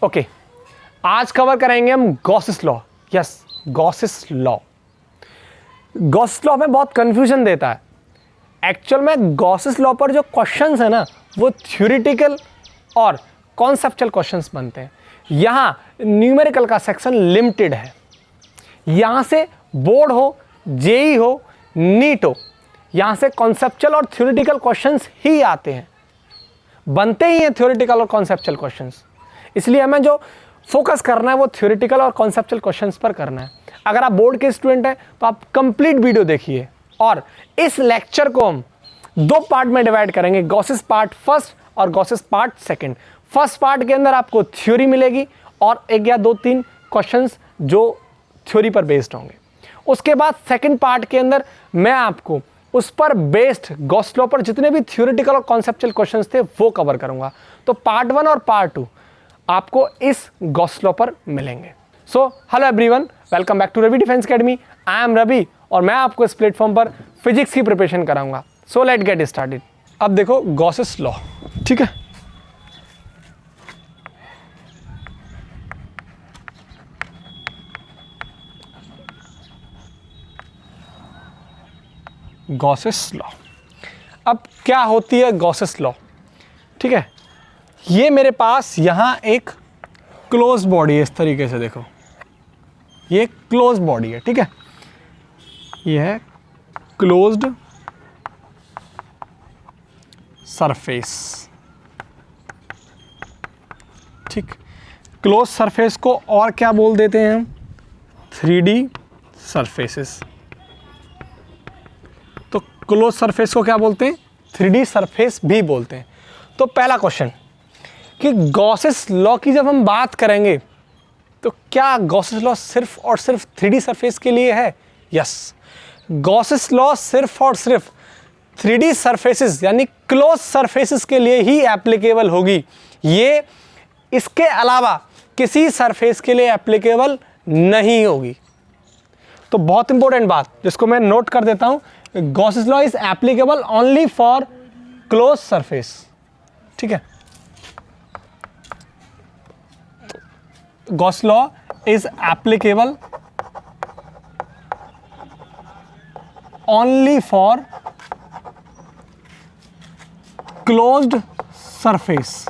Okay, आज cover करेंगे हम Gauss's law. Yes, Gauss's law. Gauss's law में बहुत कंफ्यूजन देता है। एक्चुअल में गॉसेस लॉ पर जो क्वेश्चंस है ना, वो थ्योरेटिकल और कॉन्सेप्चुअल क्वेश्चंस बनते हैं। यहाँ न्यूमेरिकल का सेक्शन लिमिटेड है। यहाँ से बोर्ड हो, जेई हो, नीट हो, यहाँ से कॉन्सेप्चुअल और थ्योरेटिकल क्वेश्चंस ही आते हैं, बनते ही हैं थ्योरेटिकल और कॉन्सेप्चुअल क्वेश्चंस। इसलिए हमें जो फोकस करना है वो थ्योरेटिकल और कॉन्सेप्चुअल क्वेश्चंस पर करना है। अगर आप बोर्ड के स्टूडेंट हैं तो आप कंप्लीट वीडियो देखिए। और इस लेक्चर को हम 2 पार्ट में डिवाइड करेंगे, गॉसेस पार्ट फर्स्ट और Gauss's part second. First part के अंदर आपको थ्योरी मिलेगी और 1 या 2-3 क्वेश्चंस जो थ्योरी पर बेस्ड होंगे। उसके बाद सेकंड पार्ट के अंदर मैं आपको उस पर बेस्ड गॉसेस लॉ पर जितने भी थ्योरेटिकल और कॉन्सेप्चुअल क्वेश्चंस थे वो कवर करूंगा। तो पार्ट 1 और पार्ट 2 आपको इस गॉसेस लॉ पर मिलेंगे। So hello everyone, welcome back to Ravi defence academy. I am Ravi और मैं आपको इस प्लेटफॉर्म पर फिजिक्स की प्रिपरेशन कराऊंगा। So let get started. अब देखो गॉसेस लॉ, ठीक है। गॉसेस लॉ, अब क्या होती है गॉसेस लॉ, ठीक है। ये मेरे पास यहाँ एक क्लोज बॉडी है, इस तरीके से देखो, ये क्लोज बॉडी है, ठीक है। ये है क्लोज्ड सरफेस, ठीक। क्लोज सरफेस को और क्या बोल देते हैं हम? 3D surfaces. तो क्लोज सरफेस को क्या बोलते हैं? 3D सरफेस भी बोलते हैं। तो पहला क्वेश्चन कि गॉसेस लॉ की जब हम बात करेंगे तो क्या गॉसेस लॉ सिर्फ और सिर्फ 3D सरफेस के लिए है? यस, गॉसेस लॉ सिर्फ और सिर्फ 3D सरफेसेस यानी क्लोज सरफेसेस के लिए ही एप्लीकेबल होगी। ये इसके अलावा किसी सरफेस के लिए एप्लीकेबल नहीं होगी। तो बहुत इंपॉर्टेंट बात जिसको मैं नोट कर देता हूं, Gauss's law is applicable only for close surface, ठीक है। Gauss's law is applicable only for closed surface,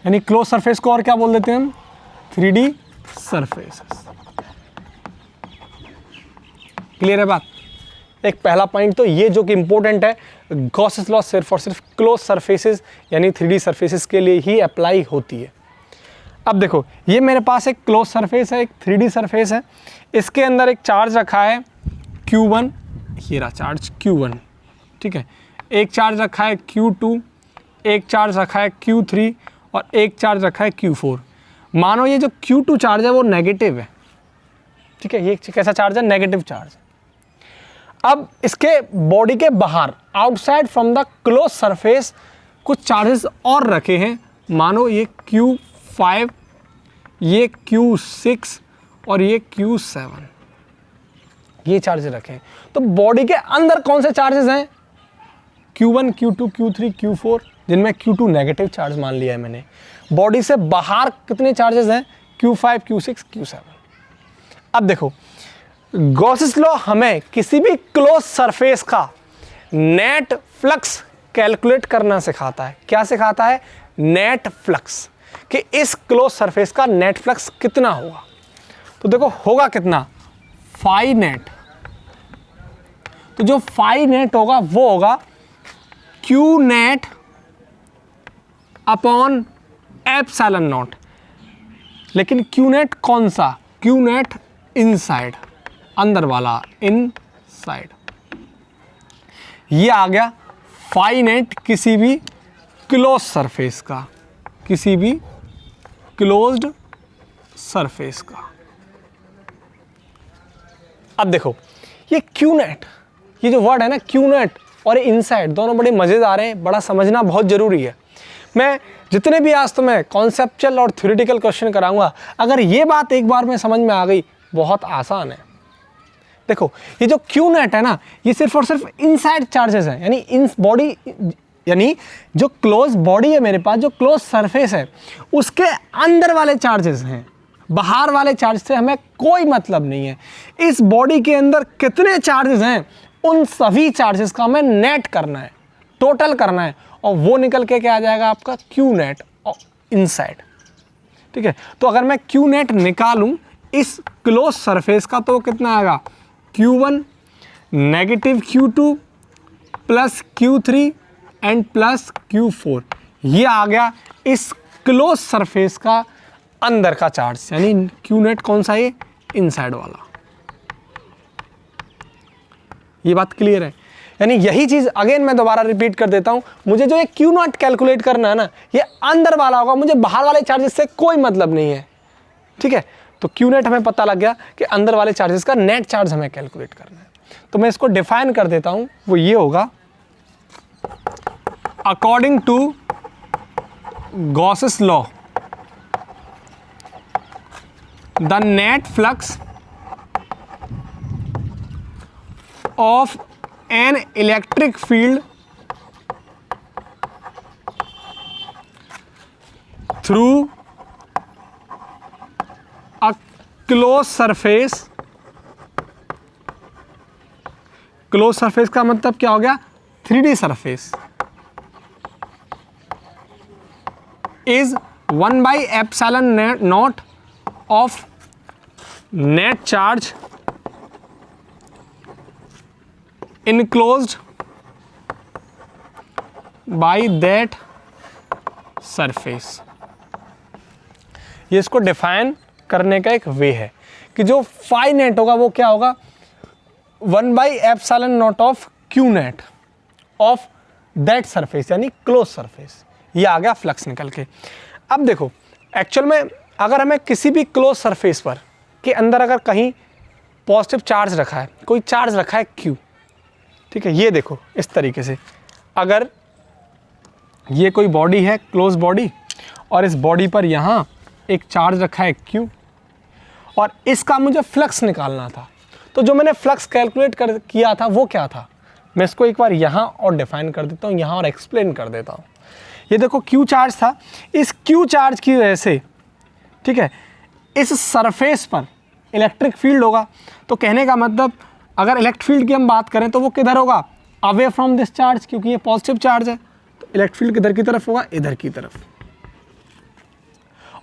यानी क्लोज सरफेस को और क्या बोल देते हैं हम? 3D surfaces. क्लियर है बात? एक पहला पॉइंट तो ये जो कि इंपॉर्टेंट है, गॉसेस लॉ सिर्फ और सिर्फ क्लोज सरफेसेस यानी 3D सरफेसेस के लिए ही अप्लाई होती है। अब देखो, ये मेरे पास एक क्लोज सरफेस है, एक 3D सरफेस है। इसके अंदर एक चार्ज रखा है Q1, ये रहा चार्ज Q1, ठीक है। एक चार्ज रखा है Q2, एक चार्ज रखा है Q3 और एक चार्ज रखा है Q4। मानो ये जो Q2 चार्ज है वो नेगेटिव है, ठीक है। ये कैसा चार्ज है? Negative charge. अब इसके बॉडी के बाहर, outside from the close surface, कुछ चार्जेस और रखे हैं। मानो ये Q5, ये Q6 और ये Q7, ये चार्जेस रखे हैं। तो बॉडी के अंदर कौन से चार्जेस हैं? Q1, Q2, Q3, Q4, जिनमें Q2 नेगेटिव चार्ज मान लिया है मैंने। बॉडी से बाहर कितने चार्जेस हैं? Q5, Q6, Q7। अब देखो, गॉसेस लॉ हमें किसी भी क्लोज सरफेस का नेट फ्लक्स कैलकुलेट करना सिखाता है। क्या सिखाता है? नेट फ्लक्स, कि इस क्लोज सरफेस का नेट फ्लक्स कितना होगा। तो देखो होगा कितना? Phi net. तो जो फाई नेट होगा वो होगा Q net upon epsilon naught. लेकिन Q नेट कौन सा? Q नेट इनसाइड, अंदर वाला, इनसाइड। ये आ गया फाई नेट किसी भी क्लोज सरफेस का, किसी भी क्लोज्ड सरफेस का। अब देखो ये Q नेट, ये जो वर्ड है ना Q नेट और इनसाइड, दोनों बड़े मजेदार हैं, बड़ा समझना बहुत जरूरी है। मैं जितने भी आज तो मैं कॉन्सेप्चुअल और थ्योरेटिकल क्वेश्चन कराऊंगा, अगर ये बात एक बार में समझ में आ गई, बहुत आसान है। देखो ये जो Q नेट है ना, ये सिर्फ और सिर्फ इनसाइड चार्जेस हैं, यानी इन बॉडी यानी जो क्लोज बॉडी है मेरे पास, जो क्लोज सरफेस है, उसके अंदर वाले चार्जेस हैं, बाहर वाले चार्ज से हमें कोई मतलब नहीं है। इस बॉडी के अंदर कितने चार्जेस हैं, उन सभी चार्जेस का हमें नेट करना है, टोटल करना है, और वो निकल के क्या आ जाएगा आपका क्यू नेट इनसाइड। ठीक है, तो अगर मैं क्यू नेट निकालूं इस क्लोज सरफेस का, तो कितना आएगा, Q1 negative Q2 plus Q3 and plus Q4। ये आ गया इस क्लोज सरफेस का अंदर का चार्ज, यानी क्यू नेट कौन सा है, इनसाइड वाला। ये बात क्लियर है। यानी यही चीज अगेन मैं दोबारा रिपीट कर देता हूं, मुझे जो ये क्यू नॉट कैलकुलेट करना है ना, ये अंदर वाला होगा, मुझे बाहर वाले चार्जेस से कोई मतलब नहीं है। ठीक है, तो क्यू नेट हमें पता लग गया कि अंदर वाले चार्जेस का नेट चार्ज हमें कैलकुलेट करना है। तो मैं इसको डिफाइन कर देता हूं, वो ये होगा, according to Gauss's law the net flux of an electric field through a closed surface, close surface का मतलब क्या हो गया, 3D surface, is 1/ε0 of net charge enclosed by that surface। ये इसको डिफाइन करने का एक वे है कि जो फाई नेट होगा वो क्या होगा, 1/ε0 of Q net of that surface, यानी क्लोज सरफेस। ये आ गया फ्लक्स निकल के। अब देखो, एक्चुअल में अगर हमें किसी भी क्लोज सरफेस पर के अंदर अगर कहीं पॉजिटिव चार्ज रखा है, कोई चार्ज रखा है Q, ठीक है, ये देखो इस तरीके से, अगर ये कोई बॉडी है, क्लोज बॉडी, और इस बॉडी पर यहाँ एक चार्ज रखा है Q, और इसका मुझे फ्लक्स निकालना था, तो जो मैंने फ्लक्स कैलकुलेट किया था वो क्या था, मैं इसको एक बार यहाँ और डिफाइन कर देता हूँ, यहाँ और एक्सप्लेन कर देता हूँ। ये देखो Q चार्ज था, इस Q चार्ज की वजह से, ठीक है, इस सरफेस पर इलेक्ट्रिक फील्ड होगा। तो कहने का मतलब, अगर इलेक्ट्रिक फील्ड की हम बात करें तो वो किधर होगा, अवे फ्रॉम दिस चार्ज, क्योंकि ये पॉजिटिव चार्ज है, तो इलेक्ट्रिक फील्ड किधर की तरफ होगा, इधर की तरफ।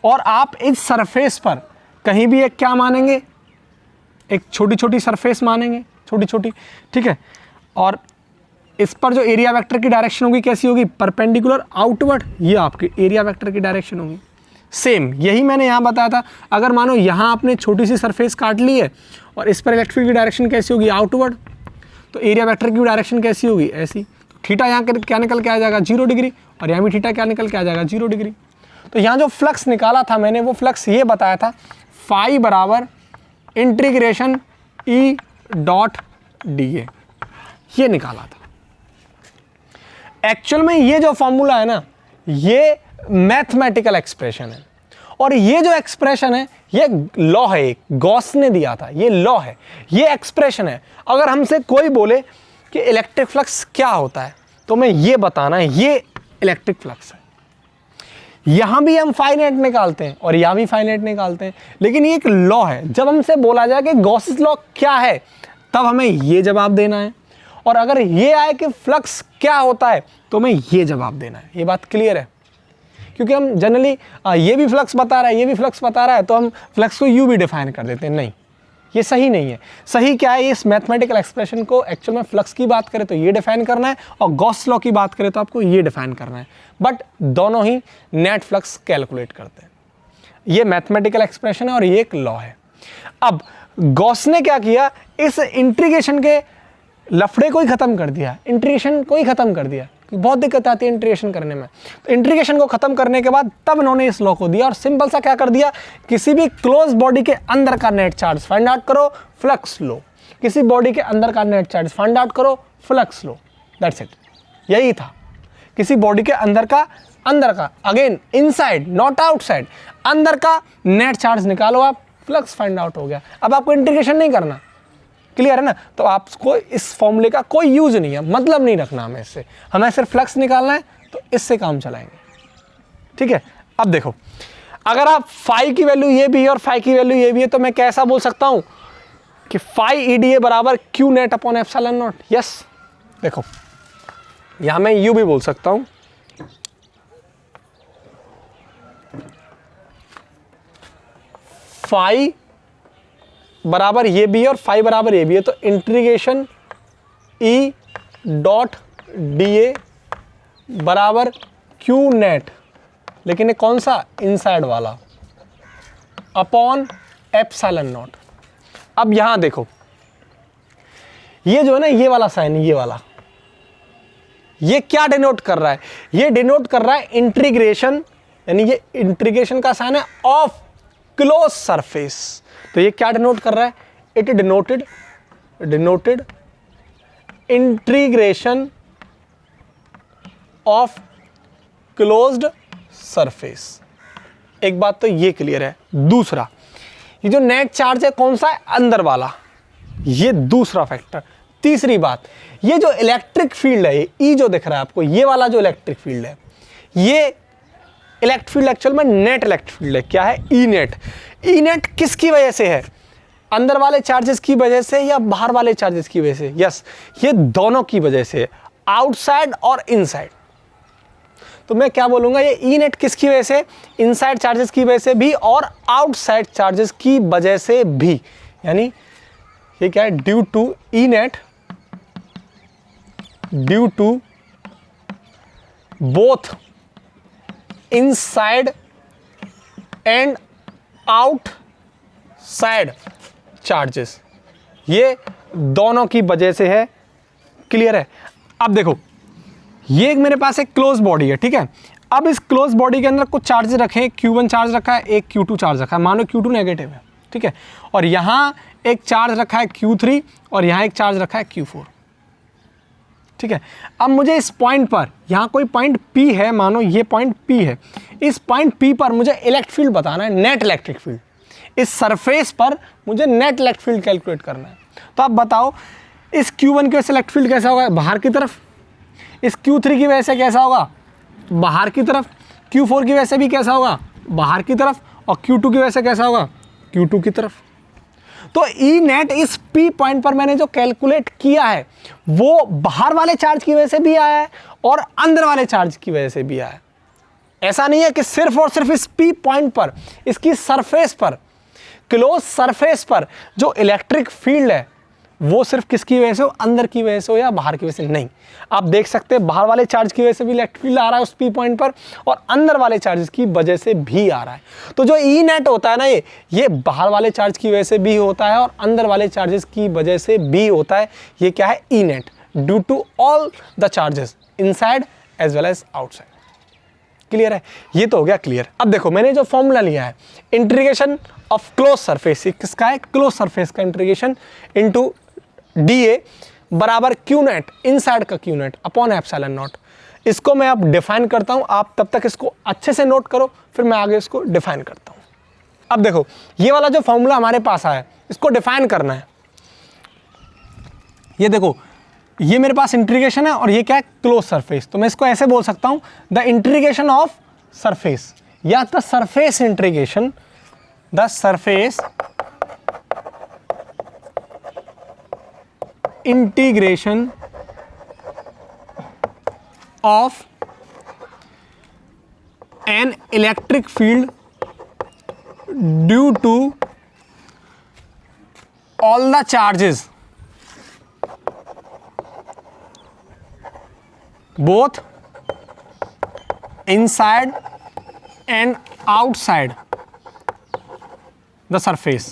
और आप इस सरफेस पर कहीं भी एक क्या मानेंगे, एक छोटी छोटी सरफेस मानेंगे, छोटी छोटी, ठीक है, और इस पर जो एरिया वेक्टर की डायरेक्शन होगी कैसी होगी, परपेंडिकुलर आउटवर्ड, ये आपकी एरिया वेक्टर की डायरेक्शन होगी। सेम यही मैंने यहाँ बताया था, अगर मानो यहाँ आपने छोटी सी सरफेस काट ली है और इस पर इलेक्ट्रिक फील्ड की डायरेक्शन कैसी होगी, आउटवर्ड, तो एरिया वेक्टर की डायरेक्शन कैसी होगी, ऐसी। तो थीटा यहाँ क्या निकल के आ जाएगा, 0 डिग्री, और यहाँ भी थीटा क्या निकल के आ जाएगा, 0 डिग्री। तो यहाँ जो फ्लक्स निकाला था मैंने, वो फ्लक्स ये बताया था, फाई बराबर इंटीग्रेशन E डॉट dA, ये निकाला था। एक्चुअल में ये जो फॉर्मूला है ना, ये मैथमेटिकल एक्सप्रेशन है, और ये जो एक्सप्रेशन है ये लॉ है, एक गॉस ने दिया था, ये लॉ है, ये एक्सप्रेशन है। अगर हमसे कोई बोले कि इलेक्ट्रिक फ्लक्स क्या होता है, तो मैं ये बताना है, ये इलेक्ट्रिक फ्लक्स है। यहां भी हम फाइनेट निकालते हैं और यहां भी फाइनेट निकालते हैं, लेकिन ये एक लॉ है। जब हमसे बोला जाए कि गॉसिस लॉ क्या है, तब हमें ये जवाब देना है, और अगर ये आए कि फ्लक्स क्या होता है, तो हमें ये जवाब देना है। ये बात क्लियर है, क्योंकि हम जनरली ये भी फ्लक्स बता रहा है, ये भी फ्लक्स बता रहा है, तो हम फ्लक्स को यू भी डिफाइन कर देते हैं। नहीं, ये सही नहीं है। सही क्या है, इस मैथमेटिकल एक्सप्रेशन को एक्चुअल में फ्लक्स की बात करें तो ये डिफाइन करना है, और गॉस लॉ की बात करें तो आपको ये डिफाइन करना है, बट दोनों ही नेट फ्लक्स कैलकुलेट करते हैं। ये मैथमेटिकल एक्सप्रेशन है और ये एक लॉ है। अब गॉस ने क्या किया, इस इंटीग्रेशन के लफड़े को ही खत्म कर दिया, इंटीग्रेशन को ही खत्म कर दिया। बहुत दिक्कत आती है इंटीग्रेशन करने में, तो इंटीग्रेशन को खत्म करने के बाद तब इन्होंने इस लॉ को दिया, और सिंपल सा क्या कर दिया, किसी भी क्लोज बॉडी के अंदर का नेट चार्ज फाइंड आउट करो, फ्लक्स लो। किसी बॉडी के अंदर का नेट चार्ज फाइंड आउट करो, फ्लक्स लो, दैट्स इट। यही था, किसी बॉडी के अंदर का अगेन इनसाइड नॉट आउटसाइड, अंदर का नेट चार्ज निकालो आप, फ्लक्स फाइंड आउट हो गया। अब आपको इंटीग्रेशन नहीं करना, क्लियर है ना। तो आपको इस फॉर्मूले का कोई यूज नहीं है, मतलब नहीं रखना हमें इससे, हमें सिर्फ फ्लक्स निकालना है, तो इससे काम चलाएंगे, ठीक है। अब देखो, अगर आप फाई की वैल्यू ये भी है और फाई की वैल्यू ये भी है, तो मैं कैसा बोल सकता हूं कि फाई ईडीए बराबर Q net upon epsilon not. Yes, देखो यहां मैं यू भी बोल सकता हूं, फाई बराबर ये भी है और फाई बराबर ये भी है, तो इंटीग्रेशन ई डॉट डी ए बराबर क्यू नेट, लेकिन ये कौन सा, इनसाइड वाला, अपॉन एप्सिलॉन नॉट। अब यहां देखो, ये जो है ना, ये वाला साइन, ये वाला, ये क्या डिनोट कर रहा है, ये डिनोट कर रहा है इंटीग्रेशन, यानी ये इंटीग्रेशन का साइन है ऑफ क्लोज सरफेस। तो ये क्या डिनोट कर रहा है, it denoted integration of closed surface. एक बात तो ये क्लियर है। दूसरा, ये जो नेट चार्ज है कौन सा है, अंदर वाला, ये दूसरा फैक्टर। तीसरी बात, ये जो इलेक्ट्रिक फील्ड है, ये ई जो दिख रहा है आपको, ये वाला जो इलेक्ट्रिक फील्ड है, ये इलेक्ट्रिक फील्ड एक्चुअल में नेट इलेक्ट्रिक फील्ड है। क्या है, ई नेट। ई नेट किसकी वजह से है, अंदर वाले चार्जेस की वजह से या बाहर वाले चार्जेस की वजह से। यस, ये दोनों की वजह से, आउटसाइड और इनसाइड। तो मैं क्या बोलूंगा, ये ई नेट किसकी वजह से, इनसाइड चार्जेस की वजह से भी और आउटसाइड चार्जेस की वजह से भी। यानी ये क्या है, due to E net, due to both inside and outside charges, ये दोनों की वजह से है। क्लियर है। अब देखो, ये एक मेरे पास एक क्लोज बॉडी है, ठीक है। अब इस क्लोज बॉडी के अंदर कुछ चार्जेस रखे हैं, Q1 चार्ज रखा है, एक Q2 चार्ज रखा है, मानो Q2 नेगेटिव है, ठीक है। और यहाँ एक चार्ज रखा है Q3 और यहाँ एक चार्ज रखा है Q4, ठीक है। अब मुझे इस पॉइंट पर, यहाँ कोई पॉइंट P है, मानो ये पॉइंट P है, इस पॉइंट P पर मुझे इलेक्ट्रिक फील्ड बताना है, नेट इलेक्ट्रिक फील्ड। इस सरफेस पर मुझे नेट इलेक्ट्रिक फील्ड कैलकुलेट करना है। तो आप बताओ, इस Q1 की वजह से इलेक्ट्रिक फील्ड कैसा होगा, बाहर की तरफ। इस Q3 की वजह से कैसा होगा, बाहर की तरफ। Q4 की वजह से भी कैसा होगा, बाहर की तरफ। और Q2 की वजह से कैसा होगा, Q2 की तरफ। तो ई नेट इस P पॉइंट पर मैंने जो कैलकुलेट किया है, वो बाहर वाले चार्ज की वजह से भी आया है और अंदर वाले चार्ज की वजह से भी आया है। ऐसा नहीं है कि सिर्फ और सिर्फ इस P पॉइंट पर, इसकी सरफेस पर, क्लोज सरफेस पर जो इलेक्ट्रिक फील्ड है, वो सिर्फ किसकी वजह से हो, अंदर की वजह से हो या बाहर की वजह से नहीं। आप देख सकते हैं बाहर वाले चार्ज की वजह से भी इलेक्ट्रिक फील्ड आ रहा है उस P पॉइंट पर, और अंदर वाले चार्ज की वजह से भी आ रहा है। तो जो ई नेट होता है ना, ये बाहर वाले चार्ज की वजह से भी होता है और अंदर वाले चार्जेस की वजह से भी होता है। ये क्या है, E net, due to all the charges inside as well as outside. Clear है, ये तो हो गया क्लियर। अब देखो, मैंने जो फॉर्मूला लिया है, इंटीग्रेशन ऑफ क्लोज सरफेस, किसका है, क्लोज सरफेस का इंटीग्रेशन इनटू डीए बराबर क्यू नेट, इनसाइड का Q net upon epsilon not. इसको मैं अब डिफाइन करता हूं, आप तब तक इसको अच्छे से नोट करो, फिर मैं आगे इसको डिफाइन करता हूं। अब देखो, ये वाला जो फॉर्मूला हमारे पास आया है, इसको डिफाइन करना है। ये देखो, ये मेरे पास इंटीग्रेशन है और ये क्या है, क्लोज सरफेस। तो मैं इसको ऐसे बोल सकता हूं, द इंटीग्रेशन ऑफ सरफेस या the surface integration, the surface integration of an electric field due to all the charges, both inside and outside the surface,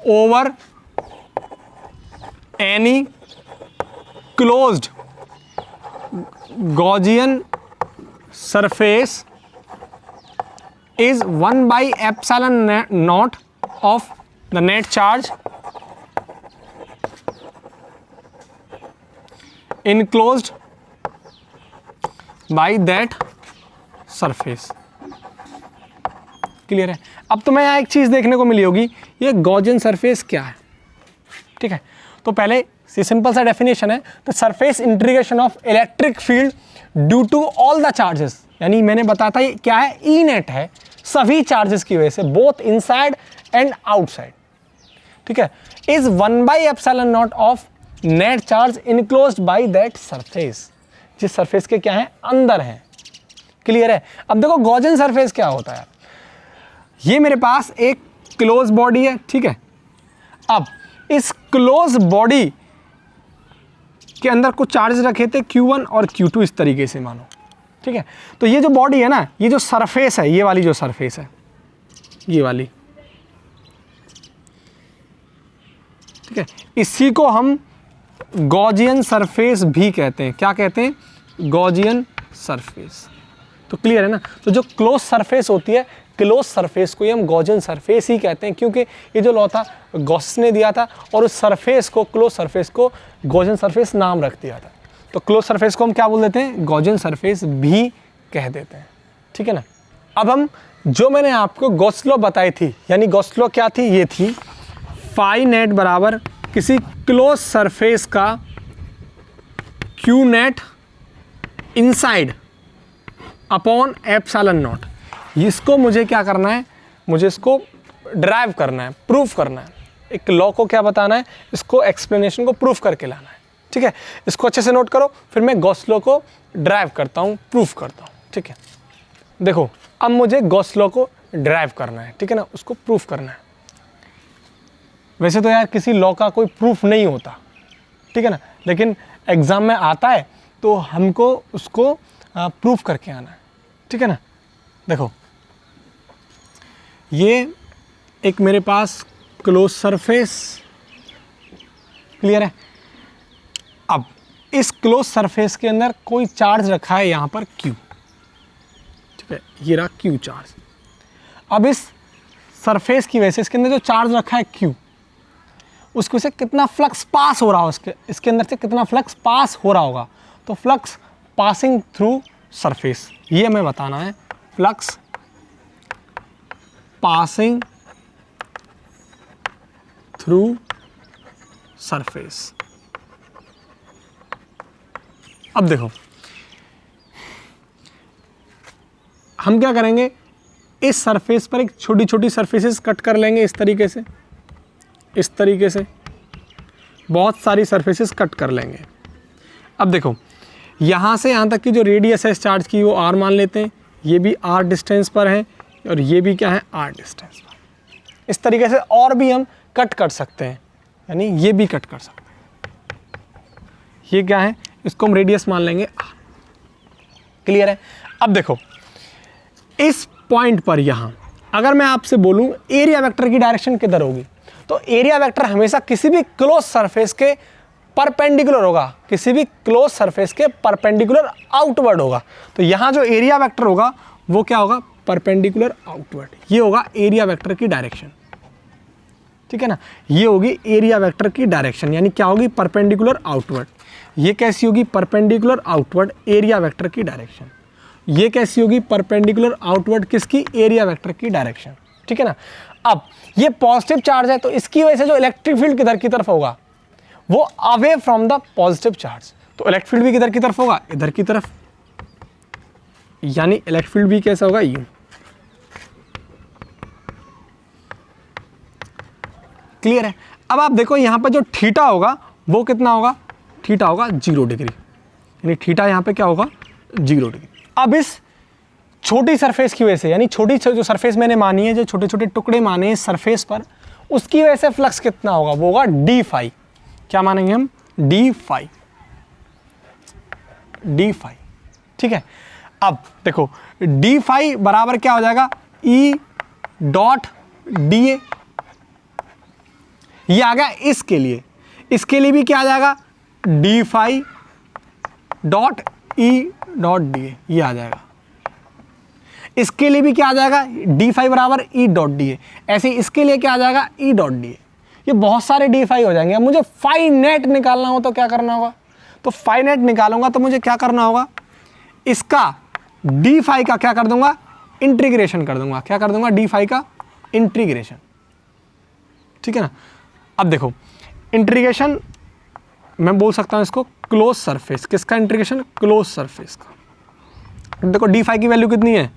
over any closed Gaussian surface is 1 by epsilon naught of the net charge enclosed by that surface। Clear है। अब तो मैं यहाँ एक चीज़ देखने को मिली होगी, ये गॉसियन सरफेस क्या है, ठीक है। तो पहले सिंपल सा डेफिनेशन है, the surface integration of electric field due to all the charges, यानी मैंने बताया था ये क्या है, ई नेट है, सभी चार्जेस की वजह से, बोथ इनसाइड एंड आउटसाइड, ठीक है, is 1/ε0 of net charge enclosed by that surface, जिस सरफेस के क्या है, अंदर है, क्लियर है। अब देखो गॉसियन सरफेस क्या होता है, ये मेरे पास एक क्लोज बॉडी है, ठीक है। अब इस क्लोज बॉडी के अंदर कुछ चार्ज रखे थे Q1 और Q2 इस तरीके से मानो, ठीक है। तो ये जो बॉडी है ना, ये जो सरफेस है, ये वाली जो सरफेस है, ये वाली, ठीक है, इसी को हम गॉसियन सरफेस भी कहते हैं। क्या कहते हैं, गॉसियन सरफेस। तो क्लियर है ना। तो जो क्लोज सरफेस होती है, क्लोज सरफेस को ही हम गॉसियन सरफेस ही कहते हैं, क्योंकि ये जो लॉ था गॉस ने दिया था और उस सरफेस को, क्लोज सरफेस को गॉसियन सरफेस नाम रख दिया था। तो क्लोज सरफेस को हम क्या बोल देते हैं, गॉसियन सरफेस भी कह देते हैं, ठीक है ना। अब हम जो मैंने आपको गॉस लॉ बताई थी, यानी गॉस लॉ क्या थी, ये थी फाई नेट बराबर किसी क्लोज सरफेस का क्यू नेट इनसाइड अपॉन ε0। इसको मुझे क्या करना है, मुझे इसको ड्राइव करना है, प्रूफ करना है। एक लॉ को क्या बताना है, इसको एक्सप्लेनेशन को प्रूफ करके लाना है, ठीक है। इसको अच्छे से नोट करो, फिर मैं गॉस लॉ को ड्राइव करता हूँ, प्रूफ करता हूँ, ठीक है। देखो अब मुझे गॉस लॉ को ड्राइव करना है, ठीक है ना, उसको प्रूफ करना है। वैसे तो यार किसी लॉ का कोई प्रूफ नहीं होता, ठीक है ना, लेकिन एग्ज़ाम में आता है तो हमको उसको प्रूफ करके आना है, ठीक है ना। देखो ये एक मेरे पास क्लोज सरफेस, क्लियर है। अब इस क्लोज सरफेस के अंदर कोई चार्ज रखा है यहाँ पर Q, ठीक है, ये रहा Q चार्ज। अब इस सरफेस की वजह से इसके अंदर जो चार्ज रखा है Q, उसकी वजह से कितना फ्लक्स पास हो रहा होगा, इसके अंदर से कितना फ्लक्स पास हो रहा होगा। तो फ्लक्स पासिंग थ्रू सरफेस, ये हमें बताना है, फ्लक्स पासिंग थ्रू सरफेस। अब देखो हम क्या करेंगे, इस सरफेस पर एक छोटी छोटी सरफेसेस कट कर लेंगे, इस तरीके से, इस तरीके से बहुत सारी सरफेसेस कट कर लेंगे। अब देखो यहाँ से यहाँ तक की जो रेडियस है इस चार्ज की, वो r मान लेते हैं, ये भी r डिस्टेंस पर है और ये भी क्या है, r डिस्टेंस पर। इस तरीके से और भी हम कट कर सकते हैं, यानी ये भी कट कर सकते हैं। ये क्या है, इसको हम रेडियस मान लेंगे r, क्लियर है। अब देखो इस पॉइंट पर यहाँ अगर मैं आपसे बोलूँ एरिया वेक्टर की डायरेक्शन किधर होगी, तो एरिया वेक्टर हमेशा किसी भी क्लोज सरफेस के परपेंडिकुलर होगा, किसी भी क्लोज सरफेस के परपेंडिकुलर आउटवर्ड होगा। तो यहाँ जो एरिया वेक्टर होगा वो क्या होगा, परपेंडिकुलर आउटवर्ड। ये होगा एरिया वेक्टर की डायरेक्शन, ठीक है ना। ये होगी एरिया वेक्टर की डायरेक्शन, यानी क्या होगी, परपेंडिकुलर आउटवर्ड। ये कैसी होगी, परपेंडिकुलर आउटवर्ड एरिया वेक्टर की डायरेक्शन। ये कैसी होगी, परपेंडिकुलर आउटवर्ड किसकी, एरिया वेक्टर की डायरेक्शन, ठीक है ना। अब ये पॉजिटिव चार्ज है तो इसकी वजह से जो इलेक्ट्रिक फील्ड किधर की तरफ होगा, वो away from the positive charge. तो इलेक्ट्रिक फील्ड भी किधर की तरफ होगा, इधर की तरफ, यानी इलेक्ट्रिक फील्ड भी कैसा होगा, यूं, क्लियर है। अब आप देखो यहाँ पर जो थीटा होगा वो कितना होगा, थीटा होगा 0 डिग्री, यानी थीटा यहाँ पे क्या होगा, 0 डिग्री। अब इस छोटी सरफेस की वजह से, यानी छोटी जो सरफेस मैंने मानी है, जो छोटे छोटे टुकड़े माने हैं सरफेस पर, उसकी वजह से फ्लक्स कितना होगा, वो होगा डी फाई। क्या मानेंगे हम, डी फाई, डी फाई, ठीक है। अब देखो डी फाई बराबर क्या हो जाएगा, ई डॉट डी ए। ये आ गया इसके लिए, इसके लिए भी क्या आ जाएगा, D phi dot E dot D A, ये आ जाएगा। इसके लिए भी क्या आ जाएगा, डी फाई बराबर ई डॉट डी ए। ऐसे इसके लिए क्या आ जाएगा, ई डॉट डी ए। ये बहुत सारे डी फाई हो जाएंगे। अब मुझे फाई नेट निकालना हो तो क्या करना होगा, तो फाई नेट निकालूंगा तो मुझे क्या करना होगा, इसका डी फाई का क्या कर दूंगा, इंटीग्रेशन कर दूंगा। क्या कर दूंगा? डी फाई का इंटीग्रेशन, ठीक है ना। अब देखो इंटीग्रेशन मैं बोल सकता हूं इसको क्लोज सरफेस, किसका इंटीग्रेशन? क्लोज सरफेस का। देखो डी फाई की वैल्यू कितनी है?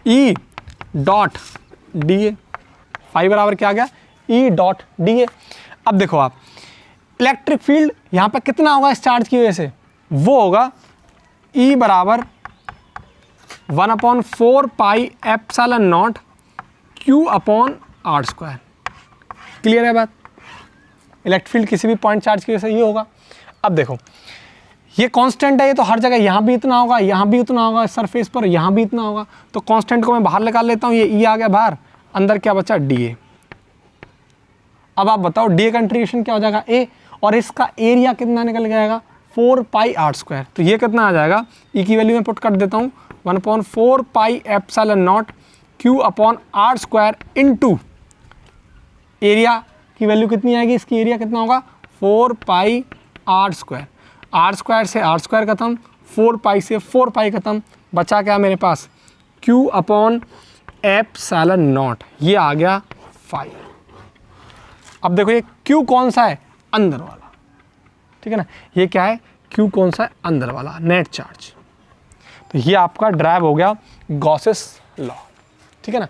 E dot D A, phi बराबर क्या आ गया? E dot D A. अब देखो आप इलेक्ट्रिक फील्ड यहां पर कितना होगा इस चार्ज की वजह से? वो होगा ई बराबर 1/4 pi epsilon naught Q upon R square. Clear है बात? इलेक्ट्रिक फील्ड किसी भी पॉइंट चार्ज की वजह से ये होगा। अब देखो ये कांस्टेंट है, ये तो हर जगह यहाँ भी इतना होगा, यहाँ भी इतना होगा, सरफेस पर यहाँ भी इतना होगा, तो कांस्टेंट को मैं बाहर निकाल लेता हूँ, ये ई आ गया बाहर, अंदर क्या बचा? D A. अब आप बताओ डी ए का इंटीग्रेशन क्या हो जाएगा? ए, और इसका एरिया कितना निकल जाएगा? 4 पाई आर स्क्वायर। तो ये कितना आ जाएगा? ई की वैल्यू मैं पुट कर देता हूँ 1/4 pi epsilon naught Q upon R square into area की वैल्यू कितनी आएगी? इसकी एरिया कितना होगा? 4 pi R square. R square से आर स्क्वायर खत्म, 4 पाई से 4 पाई खत्म, बचा क्या मेरे पास? क्यू अपॉन एप्सिलॉन नॉट, ये आ गया 5। अब देखो ये क्यू कौन सा है? अंदर वाला, ठीक है ना। ये क्या है? क्यू कौन सा है? अंदर वाला, नेट चार्ज। तो ये आपका ड्राइव हो गया गॉसेस लॉ, ठीक है ना।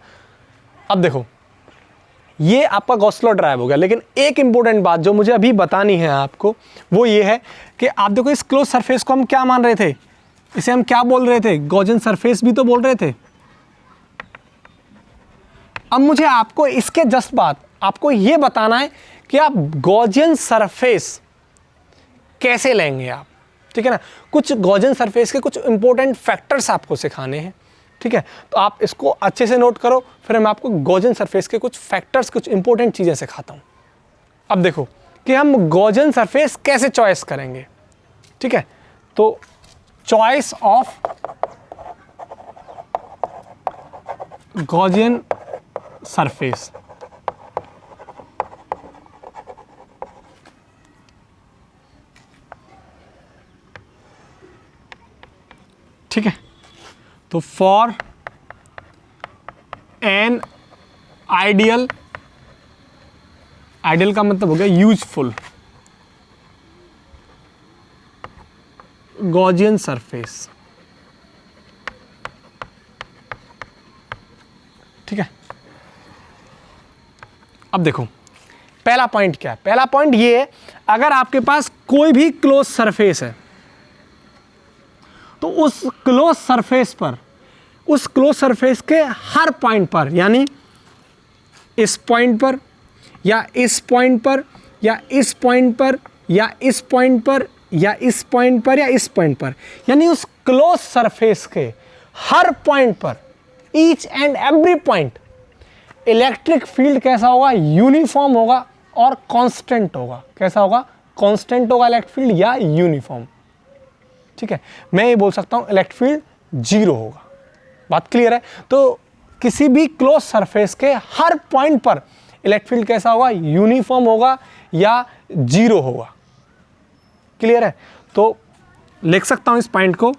अब देखो ये आपका गॉस लॉ ड्राइव हो गया, लेकिन एक इंपॉर्टेंट बात जो मुझे अभी बतानी है आपको वो ये है कि आप देखो इस क्लोज सरफेस को हम क्या मान रहे थे? इसे हम क्या बोल रहे थे? गॉसियन सरफेस भी तो बोल रहे थे। अब मुझे आपको इसके जस्ट बाद आपको ये बताना है कि आप गॉसियन सरफेस कैसे लेंगे आप, ठीक है ना। कुछ गॉसियन सरफेस के कुछ इंपॉर्टेंट फैक्टर्स आपको सिखाने हैं, ठीक है। तो आप इसको अच्छे से नोट करो, फिर मैं आपको गॉसियन सरफेस के कुछ फैक्टर्स, कुछ इंपॉर्टेंट चीज़ें सिखाता हूँ। अब देखो कि हम गॉसियन सरफेस कैसे चॉइस करेंगे, ठीक है। तो चॉइस ऑफ गॉसियन सरफेस, ठीक है। तो फॉर एन आइडियल, आइडियल का मतलब हो गया यूजफुल गॉसियन सरफेस, ठीक है। अब देखो पहला पॉइंट क्या है? पहला पॉइंट ये है, अगर आपके पास कोई भी क्लोज सरफेस है तो उस क्लोज सरफेस पर, उस क्लोज सरफेस के हर पॉइंट पर, यानी इस पॉइंट पर या इस पॉइंट पर या इस पॉइंट पर या इस पॉइंट पर या इस पॉइंट पर या इस पॉइंट पर, यानी उस क्लोज सरफेस के हर पॉइंट पर, each and every point, electric field कैसा होगा? यूनिफॉर्म होगा और कांस्टेंट होगा। कैसा होगा? कांस्टेंट होगा इलेक्ट्रिक फील्ड या यूनिफॉर्म, ठीक है। मैं ये बोल सकता हूं इलेक्ट्रिक फील्ड 0 होगा। बात क्लियर है? तो किसी भी क्लोज सरफेस के हर पॉइंट पर इलेक्ट्रिक फील्ड कैसा होगा? यूनिफॉर्म होगा या 0 होगा। क्लियर है? तो लिख सकता हूं इस पॉइंट को,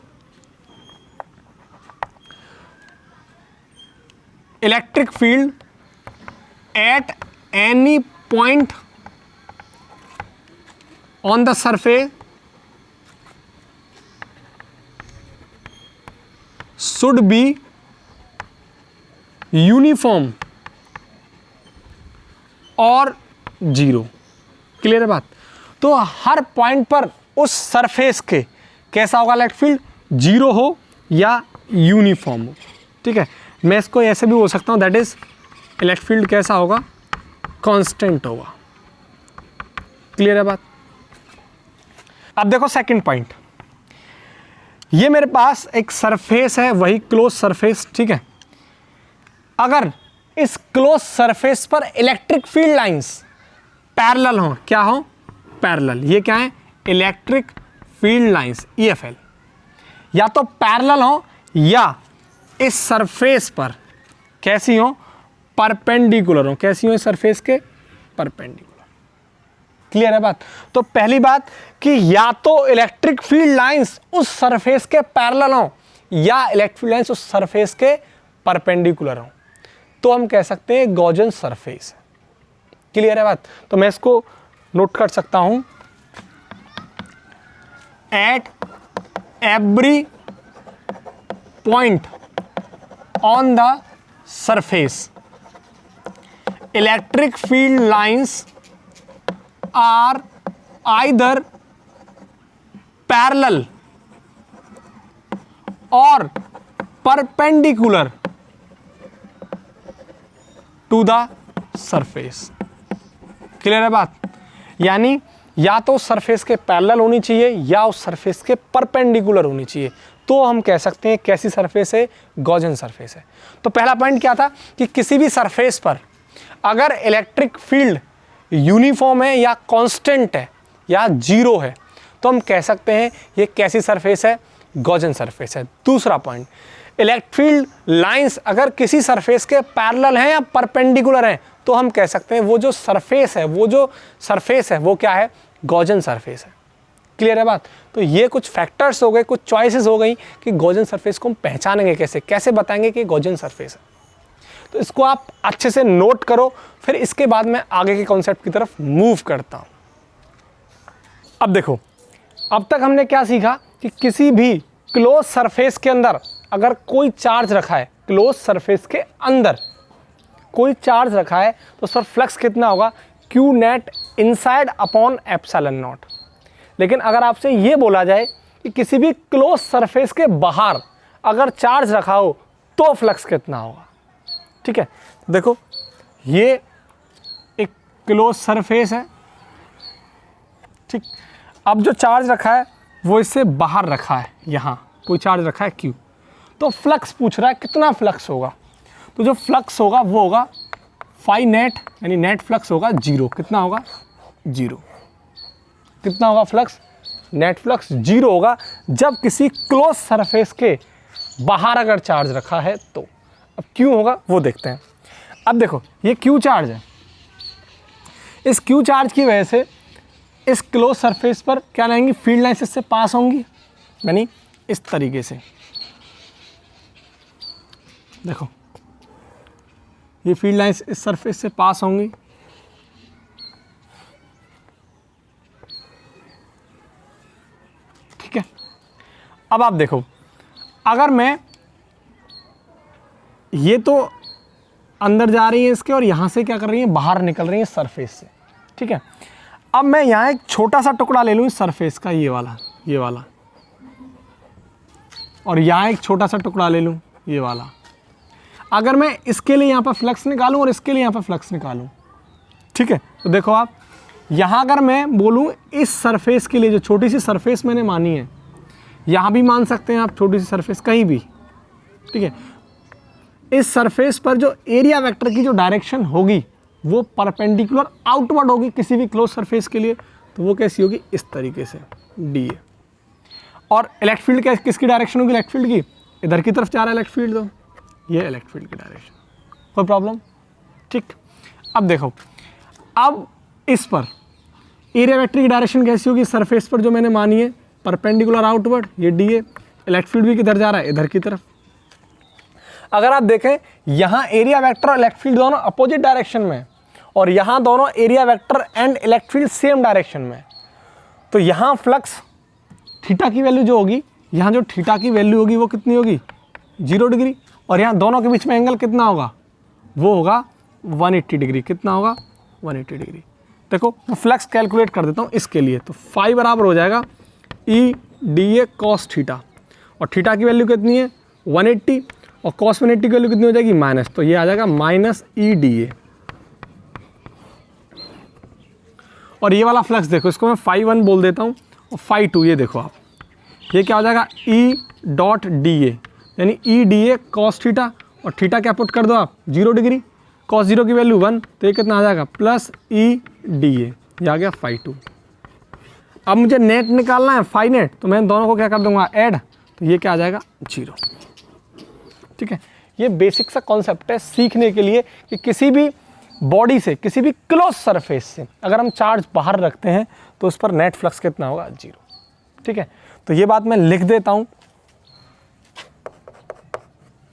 electric field at any point on the surface should be uniform और 0। क्लियर है बात? तो हर पॉइंट पर उस सरफेस के कैसा होगा इलेक्ट्रिक फील्ड? 0 हो या यूनिफॉर्म हो, ठीक है। मैं इसको ऐसे भी बोल सकता हूँ, दैट इज इलेक्ट्रिक फील्ड कैसा होगा? कांस्टेंट होगा। क्लियर है बात? अब देखो सेकंड पॉइंट, ये मेरे पास एक सरफेस है, वही क्लोज सरफेस, ठीक है। अगर इस क्लोज सरफेस पर इलेक्ट्रिक फील्ड लाइंस पैरेलल हो, क्या हो? पैरेलल। ये क्या है? इलेक्ट्रिक फील्ड लाइंस, EFL, या तो पैरेलल हो या इस सरफेस पर कैसी हो? परपेंडिकुलर हो। कैसी हो? इस सरफेस के परपेंडिकुलर। क्लियर है बात? तो पहली बात कि या तो इलेक्ट्रिक फील्ड लाइंस उस सरफेस के पैरेलल हो या इलेक्ट्रिक फील्ड लाइंस उस सरफेस के परपेंडिकुलर हो तो हम कह सकते हैं गॉसियन सरफेस है। क्लियर है बात? तो मैं इसको नोट कर सकता हूं, at every point on the surface electric field lines are either parallel और perpendicular to the surface. Clear है बात? यानी या तो सरफेस के पैरेलल होनी चाहिए या उस सरफेस के परपेंडिकुलर होनी चाहिए, तो हम कह सकते हैं कैसी सरफेस है, गॉसियन सरफेस है। तो पहला पॉइंट क्या था कि किसी भी सरफेस पर अगर इलेक्ट्रिक फील्ड यूनिफॉर्म है या कांस्टेंट है या जीरो है तो हम कह सकते हैं ये कैसी सरफेस है, गॉसियन सरफेस है। दूसरा पॉइंट, इलेक्ट्रिक फील्ड लाइंस अगर किसी सरफेस के पैरेलल हैं या परपेंडिकुलर हैं तो हम कह सकते हैं वो जो सरफेस है वो क्या है, गॉसियन सरफेस है। क्लियर है बात? तो ये कुछ फैक्टर्स हो गए, कुछ चॉइसेस हो गई कि गॉसियन सरफेस को हम पहचानेंगे कैसे बताएंगे कि गॉसियन सरफेस है। तो इसको आप अच्छे से नोट करो, फिर इसके बाद मैं आगे के कॉन्सेप्ट की तरफ मूव करता हूं। अब देखो, अब तक हमने क्या सीखा कि किसी भी क्लोज सरफेस के अंदर अगर कोई चार्ज रखा है, क्लोज सरफेस के अंदर कोई चार्ज रखा है तो उस पर फ्लक्स कितना होगा, Q net inside upon epsilon naught. लेकिन अगर आपसे ये बोला जाए कि किसी भी क्लोज सरफेस के बाहर अगर चार्ज रखा हो तो फ्लक्स कितना होगा, ठीक है? देखो, ये एक क्लोज सरफेस है, ठीक। अब जो चार्ज रखा है वो इससे बाहर रखा है, यहाँ कोई चार्ज रखा है क्यू, तो फ्लक्स पूछ रहा है कितना फ्लक्स होगा। तो जो फ्लक्स होगा वो होगा फाई नेट, यानी नेट फ्लक्स होगा जीरो। कितना होगा, जीरो। कितना होगा फ्लक्स, नेट फ्लक्स जीरो होगा जब किसी क्लोज सरफेस के बाहर अगर चार्ज रखा है तो। अब क्यों होगा वो देखते हैं। अब देखो, ये क्यू चार्ज है, इस क्यू चार्ज की वजह से इस क्लोज सरफेस पर क्या रहेंगी, फील्ड लाइंस इससे पास होंगी, यानी इस तरीके से। देखो, ये फील्ड लाइंस इस सरफेस से पास होंगी, ठीक है। अब आप देखो, अगर मैं ये तो अंदर जा रही है इसके और यहां से क्या कर रही है, बाहर निकल रही है सरफेस से, ठीक है। अब मैं यहां एक छोटा सा टुकड़ा ले लूं इस सरफेस का, ये वाला, और यहां एक छोटा सा टुकड़ा ले लूं ये वाला। अगर मैं इसके लिए यहां पर फ्लक्स निकालूं और इसके लिए यहां पर फ्लक्स निकालूं, ठीक है, तो देखो आप, यहां अगर मैं बोलूं इस सरफेस के लिए, जो छोटी सी सरफेस मैंने मानी है, यहां भी मान सकते हैं आप छोटी सी सरफेस कहीं भी, ठीक है। इस सरफेस पर जो एरिया वेक्टर की जो डायरेक्शन होगी वो परपेंडिकुलर आउटवर्ड होगी किसी भी क्लोज सरफेस के लिए, तो वो कैसी होगी, इस तरीके से डी। और इलेक्ट्रिक फील्ड किसकी डायरेक्शन होगी, इलेक्ट्रिक फील्ड की इधर की तरफ जा रहा है इलेक्ट्रिक फील्ड, तो ये इलेक्ट्रिक फील्ड की डायरेक्शन, कोई प्रॉब्लम, ठीक। अब देखो, अब इस पर एरिया वेक्टर की डायरेक्शन कैसी होगी, सरफेस पर जो मैंने मानी है परपेंडिकुलर आउटवर्ड, ये डी है। इलेक्ट्रिक फील्ड भी किधर जा रहा है, इधर की तरफ। अगर आप देखें, यहाँ एरिया वेक्टर और इलेक्ट्रिक फील्ड दोनों अपोजिट डायरेक्शन में, और यहाँ दोनों area vector and electric field same direction में, तो यहाँ फ्लक्स थीटा की वैल्यू जो होगी, यहाँ जो थीटा की वैल्यू होगी वो कितनी होगी, 0 डिग्री, और यहाँ दोनों के बीच में एंगल कितना होगा, वो होगा 180 डिग्री। कितना होगा, 180 डिग्री। देखो, मैं फ्लक्स कैलकुलेट कर देता हूँ इसके लिए, तो फाई बराबर हो जाएगा E D A cos theta, और थीटा की वैल्यू कितनी है 180, और कॉस 180 की वैल्यू कितनी हो जाएगी माइनस, तो ये आ जाएगा माइनस ई डी ए। और ये वाला फ्लक्स देखो, इसको मैं फाई 1 बोल देता हूँ और फाई 2, ये देखो आप, ये क्या हो जाएगा ई डॉट डी ए, यानी E D A cos theta, और थीटा क्या पुट कर दो आप 0 डिग्री, कॉस 0 की वैल्यू 1, तो ये कितना आ जाएगा प्लस ई डी ए, ये आ गया फाई 2। अब मुझे नेट निकालना है, फाई नेट, तो मैं दोनों को क्या कर दूंगा ऐड, तो ये क्या आ जाएगा 0, ठीक है। ये बेसिक सा कॉन्सेप्ट है सीखने के लिए कि किसी भी बॉडी से, किसी भी क्लोज सरफेस से अगर हम चार्ज बाहर रखते हैं तो उस पर नेट फ्लक्स कितना होगा, 0, ठीक है। तो ये बात मैं लिख देता हूं,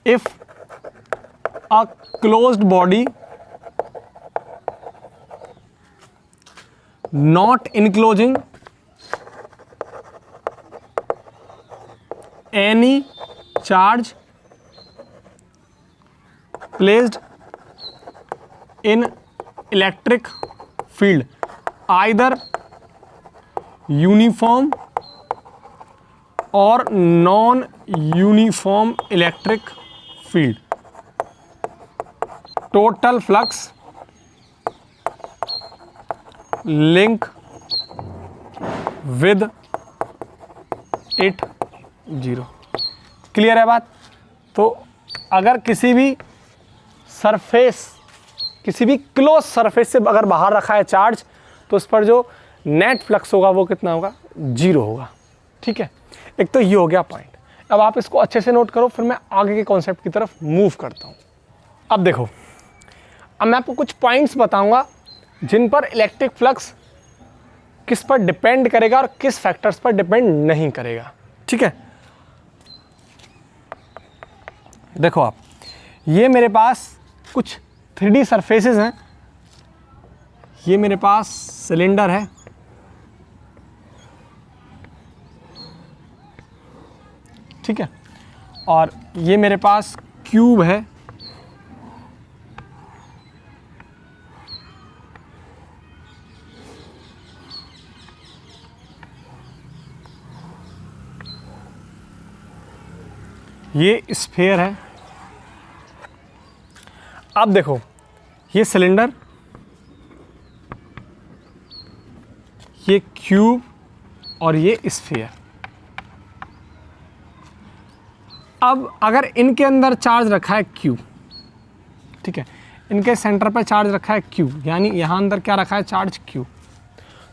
if a closed body not enclosing any charge placed in electric field, either uniform or non-uniform electric field. Total flux link with it 0। Clear है बात? तो अगर किसी भी सरफेस, किसी भी क्लोज सरफेस से अगर बाहर रखा है चार्ज, तो उस पर जो नेट फ्लक्स होगा वो कितना होगा? 0 होगा। ठीक है, एक तो ये हो गया पॉइंट। अब आप इसको अच्छे से नोट करो, फिर मैं आगे के कॉन्सेप्ट की तरफ मूव करता हूँ। अब देखो, अब मैं आपको कुछ पॉइंट्स बताऊंगा जिन पर इलेक्ट्रिक फ्लक्स किस पर डिपेंड करेगा और किस फैक्टर्स पर डिपेंड नहीं करेगा। ठीक है, देखो आप, ये मेरे पास कुछ 3D सरफेसेस हैं। ये मेरे पास सिलेंडर है, ठीक है, और ये मेरे पास क्यूब है, ये स्फीयर है। अब देखो, ये सिलेंडर, ये क्यूब और ये स्फीयर। अब अगर इनके अंदर चार्ज रखा है क्यू, ठीक है, इनके सेंटर पर चार्ज रखा है क्यू, यानी यहाँ अंदर क्या रखा है? Charge Q.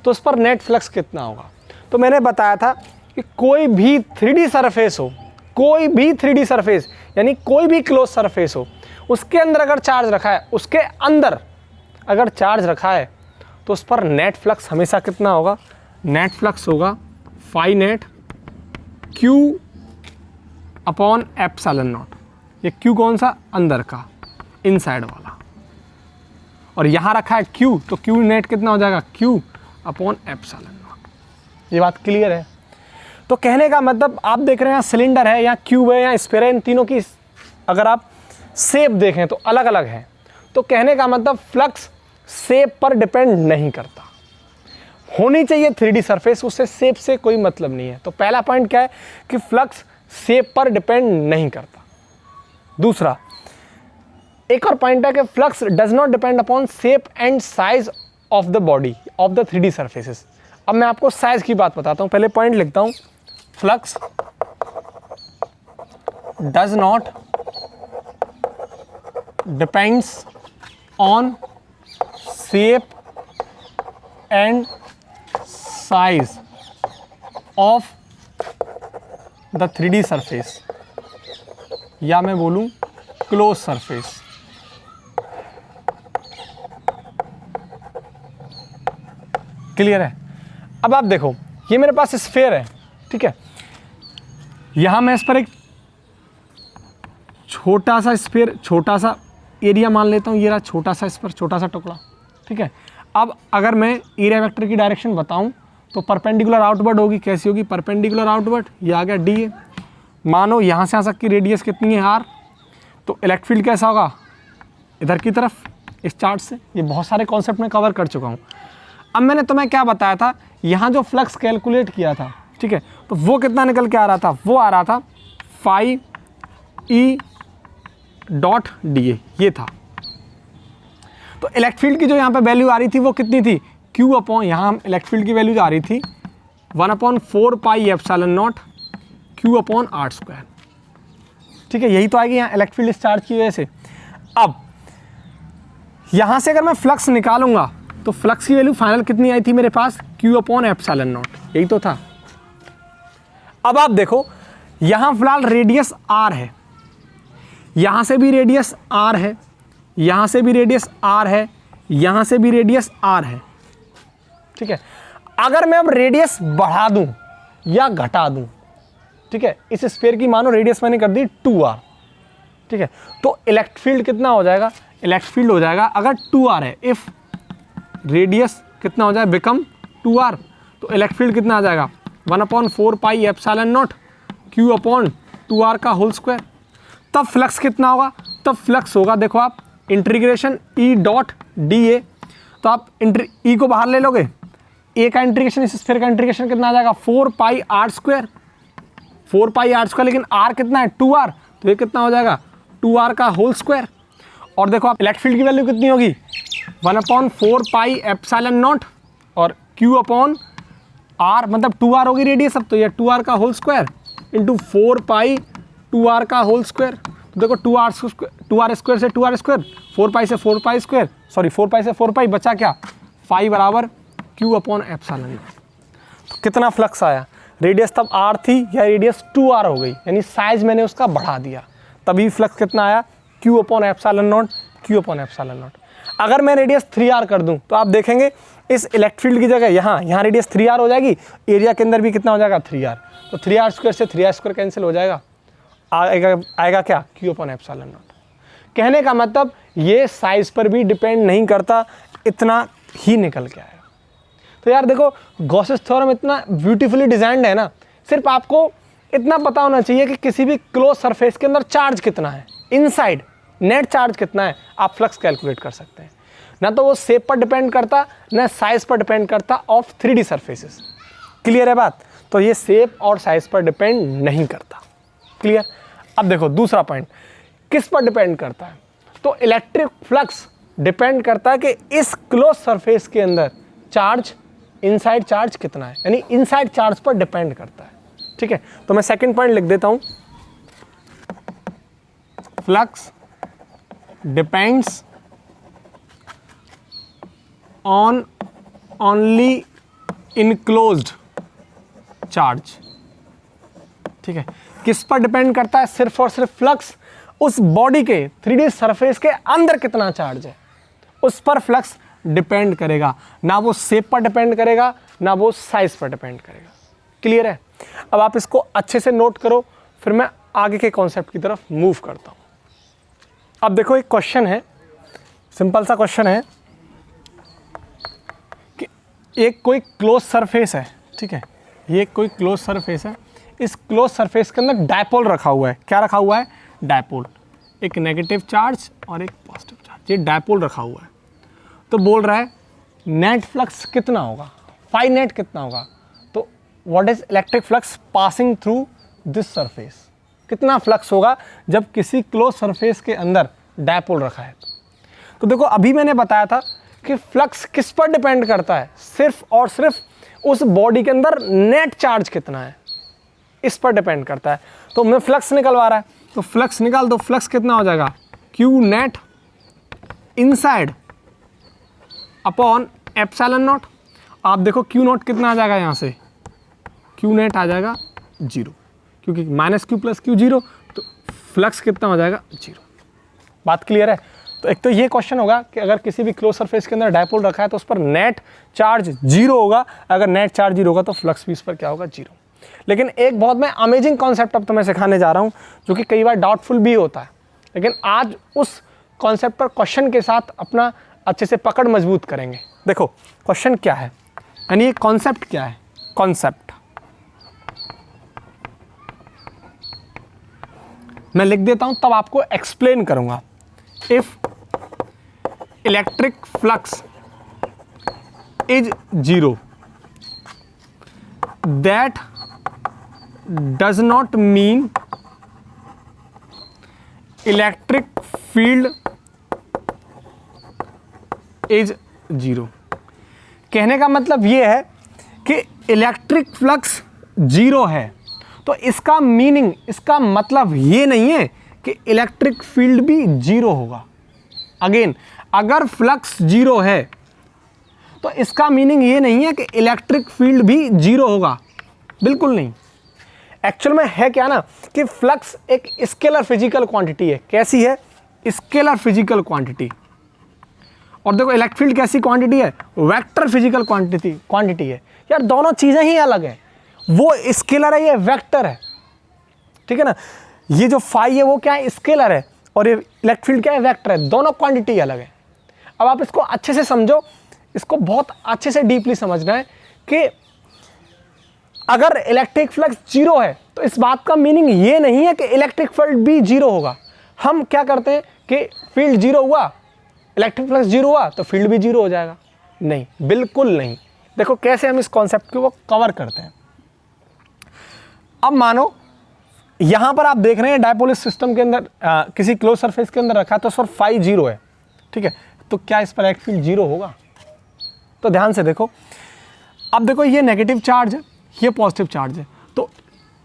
तो उस पर नेट फ्लक्स कितना होगा? तो मैंने बताया था कि कोई भी 3D सरफेस हो, कोई भी 3D सरफेस यानी कोई भी क्लोज सरफेस हो, उसके अंदर अगर चार्ज रखा है, उसके अंदर अगर चार्ज रखा है, तो उस पर नेट फ्लक्स हमेशा कितना होगा? नेट फ्लक्स होगा phi net Q upon epsilon naught. ये क्यू कौन सा? अंदर का, इनसाइड वाला। और यहाँ रखा है क्यू, तो क्यू नेट कितना हो जाएगा? Q upon epsilon naught. ये बात क्लियर है? तो कहने का मतलब, आप देख रहे हैं सिलेंडर है या क्यूब है या स्फीयर है, इन तीनों की अगर आप शेप देखें तो अलग अलग है। तो कहने का मतलब फ्लक्स शेप पर डिपेंड नहीं करता। होनी चाहिए 3D सरफेस, उससे शेप से कोई मतलब नहीं है। तो पहला पॉइंट क्या है कि फ्लक्स शेप पर डिपेंड नहीं करता। दूसरा, एक और पॉइंट है कि flux does not depend upon shape and size of the body of the 3D surfaces. अब मैं आपको साइज की बात बताता हूं, पहले पॉइंट लिखता हूं। Flux does not depends on shape and size of the 3D surface, या मैं बोलूं क्लोज सरफेस। क्लियर है? अब आप देखो, ये मेरे पास स्फीयर है, ठीक है, यहां मैं इस पर एक छोटा सा स्फीयर, छोटा सा एरिया मान लेता हूं, ये रहा छोटा सा, इस पर छोटा सा टुकड़ा, ठीक है। अब अगर मैं एरिया वेक्टर की डायरेक्शन बताऊं तो परपेंडिकुलर आउटवर्ड होगी। कैसी होगी? Perpendicular outward. ये आ गया डी ए। मानो यहाँ से की रेडियस कितनी है? आर। तो इलेक्ट्रिक फील्ड कैसा होगा? इधर की तरफ, इस चार्ट से। ये बहुत सारे कॉन्सेप्ट में कवर कर चुका हूँ। अब मैंने तुम्हें क्या बताया था, यहाँ जो फ्लक्स कैलकुलेट किया था, ठीक है, तो वो कितना निकल के आ रहा था? वो आ रहा था phi E dot D A, ये था। तो इलेक्ट्रिक फील्ड की जो यहाँ पे वैल्यू आ रही थी वो कितनी थी? क्यू अपॉन, यहाँ इलेक्ट्रिक फील्ड की वैल्यू आ रही थी 1/4 pi epsilon naught Q upon R square, ठीक है, यही तो आएगी यहाँ इलेक्ट्रिक फील्ड चार्ज की वजह से। अब यहाँ से अगर मैं फ्लक्स निकालूंगा तो फ्लक्स की वैल्यू फाइनल कितनी आई थी मेरे पास? क्यू अपॉन एप्सिलॉन नॉट, यही तो था। अब आप देखो, यहाँ फिलहाल रेडियस आर है, यहाँ से भी रेडियस आर है, यहाँ से भी रेडियस आर है, यहाँ से भी रेडियस आर है, ठीक है। अगर मैं अब रेडियस बढ़ा दूं या घटा दूं, ठीक है, इस स्फीयर की मानो रेडियस मैंने कर दी 2r, ठीक है। तो इलेक्ट्रिक फील्ड कितना हो जाएगा, इलेक्ट्रिक फील्ड हो जाएगा अगर 2r है, इफ रेडियस कितना हो जाए बिकम 2r, तो इलेक्ट्रिक फील्ड कितना आ जाएगा 1/4 pi epsilon not q upon 2r का होल स्क्वायर। तब फ्लक्स कितना होगा, तब फ्लक्स होगा, देखो आप इंटीग्रेशन E डॉट dA, तो आप E को बाहर ले लोगे, A का इंटीग्रेशन इस स्फीयर का इंटीग्रेशन कितना आ जाएगा 4 पाई r स्क्वायर, 4 पाई r स्क्वायर, लेकिन r कितना है 2r, तो ये कितना हो जाएगा 2r का होल स्क्वायर। और देखो आप इलेक्ट्रिक फील्ड की वैल्यू कितनी होगी 1/4 पाई एप्सिलॉन नॉट और q अपॉन r, मतलब 2r होगी रेडियस, अब तो ये 2r का होल स्क्वायर इंटू 4 पाई 2r का होल स्क्वायर। तो देखो 2r स्क्वायर से 2r स्क्वायर, 4 पाई से 4 पाई स्क्वायर, सॉरी 4 पाई से 4 पाई, बचा क्या 5 बराबर q अपॉन एप्सिलॉन नॉट। तो कितना फ्लक्स आया, रेडियस तब r थी, या रेडियस 2r हो गई, यानी साइज मैंने उसका बढ़ा दिया, तभी फ्लक्स कितना आया q upon epsilon not, q upon epsilon not. अगर मैं रेडियस 3r कर दूं तो आप देखेंगे इस इलेक्ट्रिक फील्ड की जगह यहाँ रेडियस 3r हो जाएगी, एरिया के अंदर भी कितना हो जाएगा 3r, तो 3r स्क्वायर से 3r स्क्वायर कैंसिल हो जाएगा, आएगा क्या q अपॉन एप्सिलॉन नॉट। कहने का मतलब ये साइज पर भी डिपेंड नहीं करता, इतना ही निकल के आएगा। तो यार देखो गॉसेस थ्योरम इतना ब्यूटीफुली डिजाइंड है ना, सिर्फ आपको इतना पता होना चाहिए कि किसी भी क्लोज सरफेस के अंदर चार्ज कितना है, इनसाइड नेट चार्ज कितना है, आप फ्लक्स कैलकुलेट कर सकते हैं। ना तो वो शेप पर डिपेंड करता, ना साइज पर डिपेंड करता ऑफ 3D सरफेसेस। क्लियर है बात, तो ये शेप और साइज पर डिपेंड नहीं करता। क्लियर। अब देखो दूसरा पॉइंट किस पर डिपेंड करता है, तो इलेक्ट्रिक फ्लक्स डिपेंड करता है कि इस क्लोज सरफेस के अंदर चार्ज, इनसाइड चार्ज कितना है, यानी इनसाइड चार्ज पर डिपेंड करता है। ठीक है, तो मैं सेकंड पॉइंट लिख देता हूं, flux depends on only enclosed charge. ठीक है, किस पर डिपेंड करता है, सिर्फ और सिर्फ फ्लक्स उस बॉडी के 3D सरफेस के अंदर कितना चार्ज है उस पर फ्लक्स डिपेंड करेगा, ना वो शेप पर डिपेंड करेगा, ना वो साइज पर डिपेंड करेगा। क्लियर है। अब आप इसको अच्छे से नोट करो, फिर मैं आगे के कॉन्सेप्ट की तरफ मूव करता हूं। अब देखो एक क्वेश्चन है, सिंपल सा क्वेश्चन है कि एक कोई क्लोज सरफेस है, ठीक है, ये कोई क्लोज सरफेस है, इस क्लोज सरफेस के अंदर डायपोल रखा हुआ है। क्या रखा हुआ है, डायपोल, एक नेगेटिव चार्ज और एक पॉजिटिव चार्ज, ये डायपोल रखा हुआ है। तो बोल रहा है नेट फ्लक्स कितना होगा, फाई नेट कितना होगा, तो what is electric flux passing through this surface, कितना फ्लक्स होगा जब किसी क्लोज सरफेस के अंदर डायपोल रखा है। तो देखो अभी मैंने बताया था कि फ्लक्स किस पर डिपेंड करता है, सिर्फ और सिर्फ उस बॉडी के अंदर नेट चार्ज कितना है इस पर डिपेंड करता है। तो मैं फ्लक्स निकलवा रहा है, तो फ्लक्स निकाल दो, फ्लक्स कितना हो जाएगा Q net inside upon epsilon not. आप देखो Q नॉट कितना आ जाएगा, यहाँ से Q नेट आ जाएगा 0, क्योंकि -Q + Q 0, तो फ्लक्स कितना हो जाएगा 0। बात क्लियर है। तो एक तो ये क्वेश्चन होगा कि अगर किसी भी क्लोज सरफेस के अंदर डायपोल रखा है तो उस पर नेट चार्ज 0 होगा, अगर नेट चार्ज 0 होगा तो फ्लक्स भी इस पर क्या होगा 0। लेकिन एक बहुत मैं अमेजिंग कॉन्सेप्ट अब तो मैं सिखाने जा रहा हूँ, जो कि कई बार डाउटफुल भी होता है, लेकिन आज उस कॉन्सेप्ट पर क्वेश्चन के साथ अपना अच्छे से पकड़ मजबूत करेंगे। देखो क्वेश्चन क्या है, यानी ये कॉन्सेप्ट क्या है, कॉन्सेप्ट मैं लिख देता हूं तब आपको एक्सप्लेन करूंगा। If electric flux is 0 that does not mean electric field is 0। कहने का मतलब ये है कि इलेक्ट्रिक फ्लक्स 0 है, तो इसका मीनिंग, इसका मतलब ये नहीं है कि इलेक्ट्रिक फील्ड भी 0 होगा। अगेन, अगर फ्लक्स 0 है तो इसका मीनिंग ये नहीं है कि इलेक्ट्रिक फील्ड भी 0 होगा, बिल्कुल नहीं। एक्चुअल में है क्या ना कि फ्लक्स एक स्केलर फिजिकल क्वांटिटी है। कैसी है, स्केलर फिजिकल क्वांटिटी। और देखो इलेक्ट्रिक फील्ड कैसी क्वांटिटी है, वेक्टर फिजिकल क्वांटिटी है। यार दोनों चीज़ें ही अलग हैं, वो स्केलर है, ये वेक्टर है, ठीक है ना। ये जो फाई है वो क्या है, स्केलर है, और ये इलेक्ट्रिक फील्ड क्या है, वेक्टर है, दोनों क्वांटिटी अलग है। अब आप इसको अच्छे से समझो, इसको बहुत अच्छे से डीपली समझना है कि अगर इलेक्ट्रिक फ्लक्स जीरो है तो इस बात का मीनिंग ये नहीं है कि इलेक्ट्रिक फील्ड भी जीरो होगा। हम क्या करते हैं कि फील्ड जीरो हुआ, इलेक्ट्रिक फ्लक्स जीरो हुआ तो फील्ड भी जीरो हो जाएगा, नहीं, बिल्कुल नहीं। देखो कैसे हम इस कॉन्सेप्ट को कवर करते हैं। अब मानो यहां पर आप देख रहे हैं डायपोल इस सिस्टम के अंदर किसी क्लोज सरफेस के अंदर रखा है तो उस पर फाई जीरो है, ठीक है, तो क्या इस पर इलेक्ट्रिक फील्ड जीरो होगा? तो ध्यान से देखो, अब देखो ये नेगेटिव चार्ज है, ये पॉजिटिव चार्ज है, तो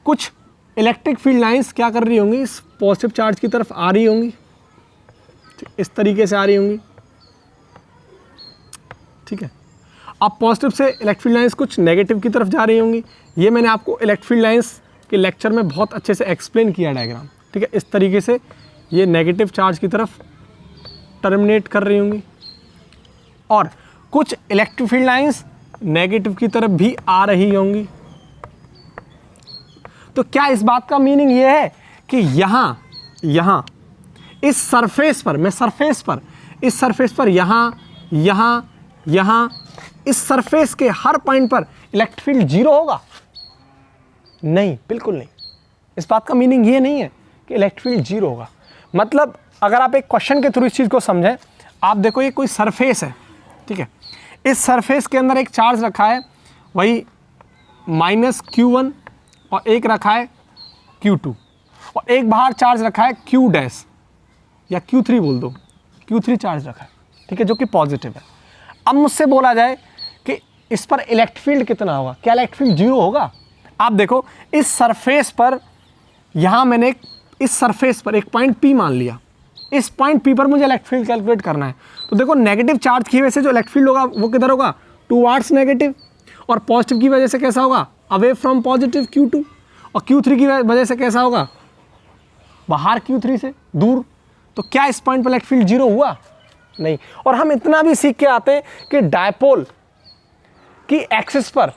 कुछ इलेक्ट्रिक फील्ड लाइंस क्या कर रही होंगी, इस पॉजिटिव चार्ज की तरफ आ रही होंगी, इस तरीके से आ रही होंगी, ठीक है। अब पॉजिटिव से इलेक्ट्रिक फील्ड लाइंस कुछ नेगेटिव की तरफ जा रही होंगी। ये मैंने आपको इलेक्ट्रिक फील्ड लाइंस के लेक्चर में बहुत अच्छे से एक्सप्लेन किया डायग्राम, ठीक है। इस तरीके से ये नेगेटिव चार्ज की तरफ टर्मिनेट कर रही होंगी और कुछ इलेक्ट्रिक फील्ड लाइंस नेगेटिव की तरफ भी आ रही होंगी। तो क्या इस बात का मीनिंग ये है कि यहां इस सरफेस पर, मैं सरफेस पर, इस सरफेस पर यहां इस सरफेस के हर पॉइंट पर इलेक्ट्रिक फील्ड जीरो होगा? नहीं, बिल्कुल नहीं। इस बात का मीनिंग ये नहीं है कि इलेक्ट्रिक फील्ड जीरो होगा। मतलब अगर आप एक क्वेश्चन के थ्रू इस चीज़ को समझें, आप देखो ये कोई सरफेस है, ठीक है, इस सरफेस के अंदर एक चार्ज रखा है, वही -Q1 और एक रखा है Q2 और एक बाहर चार्ज रखा है Q डैश या Q3 बोल दो, Q3 चार्ज रखा है, ठीक है, जो कि पॉजिटिव है। अब मुझसे बोला जाए कि इस पर इलेक्ट्रिक फील्ड कितना होगा, क्या इलेक्ट्रिक फील्ड जीरो होगा? आप देखो इस सरफेस पर, यहाँ मैंने इस सरफेस पर एक पॉइंट P मान लिया, इस पॉइंट P पर मुझे इलेक्ट्रिक फील्ड कैलकुलेट करना है। तो देखो नेगेटिव चार्ज की वजह से जो इलेक्ट्रिक फील्ड होगा वो किधर होगा, टूवार्ड्स नेगेटिव, और पॉजिटिव की वजह से कैसा होगा, अवे फ्रॉम पॉजिटिव Q2, और Q3 की वजह से कैसा होगा, बाहर Q3 से दूर। तो क्या इस पॉइंट पर इलेक्ट्रिक फील्ड जीरो हुआ? नहीं। और हम इतना भी सीख के आते हैं कि डायपोल की एक्सिस पर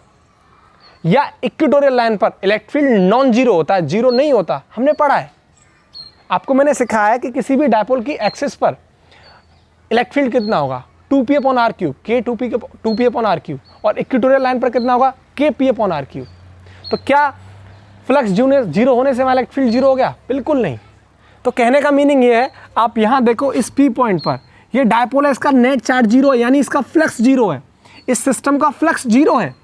या इक्वेटोरियल लाइन पर इलेक्ट्रिक फील्ड नॉन जीरो होता है, जीरो नहीं होता, हमने पढ़ा है। आपको मैंने सिखाया है कि किसी भी डायपोल की एक्सिस पर इलेक्ट्रिक फील्ड कितना होगा, 2p/r3, k 2p/r3, और इक्वेटोरियल लाइन पर कितना होगा, kp/r3। तो क्या फ्लक्स जीरो होने से वहाँ इलेक्ट्रिक फील्ड जीरो हो गया? बिल्कुल नहीं। तो कहने का मीनिंग ये है, आप यहाँ देखो इस p पॉइंट पर ये डायपोल है, इसका नेट चार्ज जीरो है, यानी इसका फ्लक्स जीरो है, इस सिस्टम का फ्लक्स जीरो है,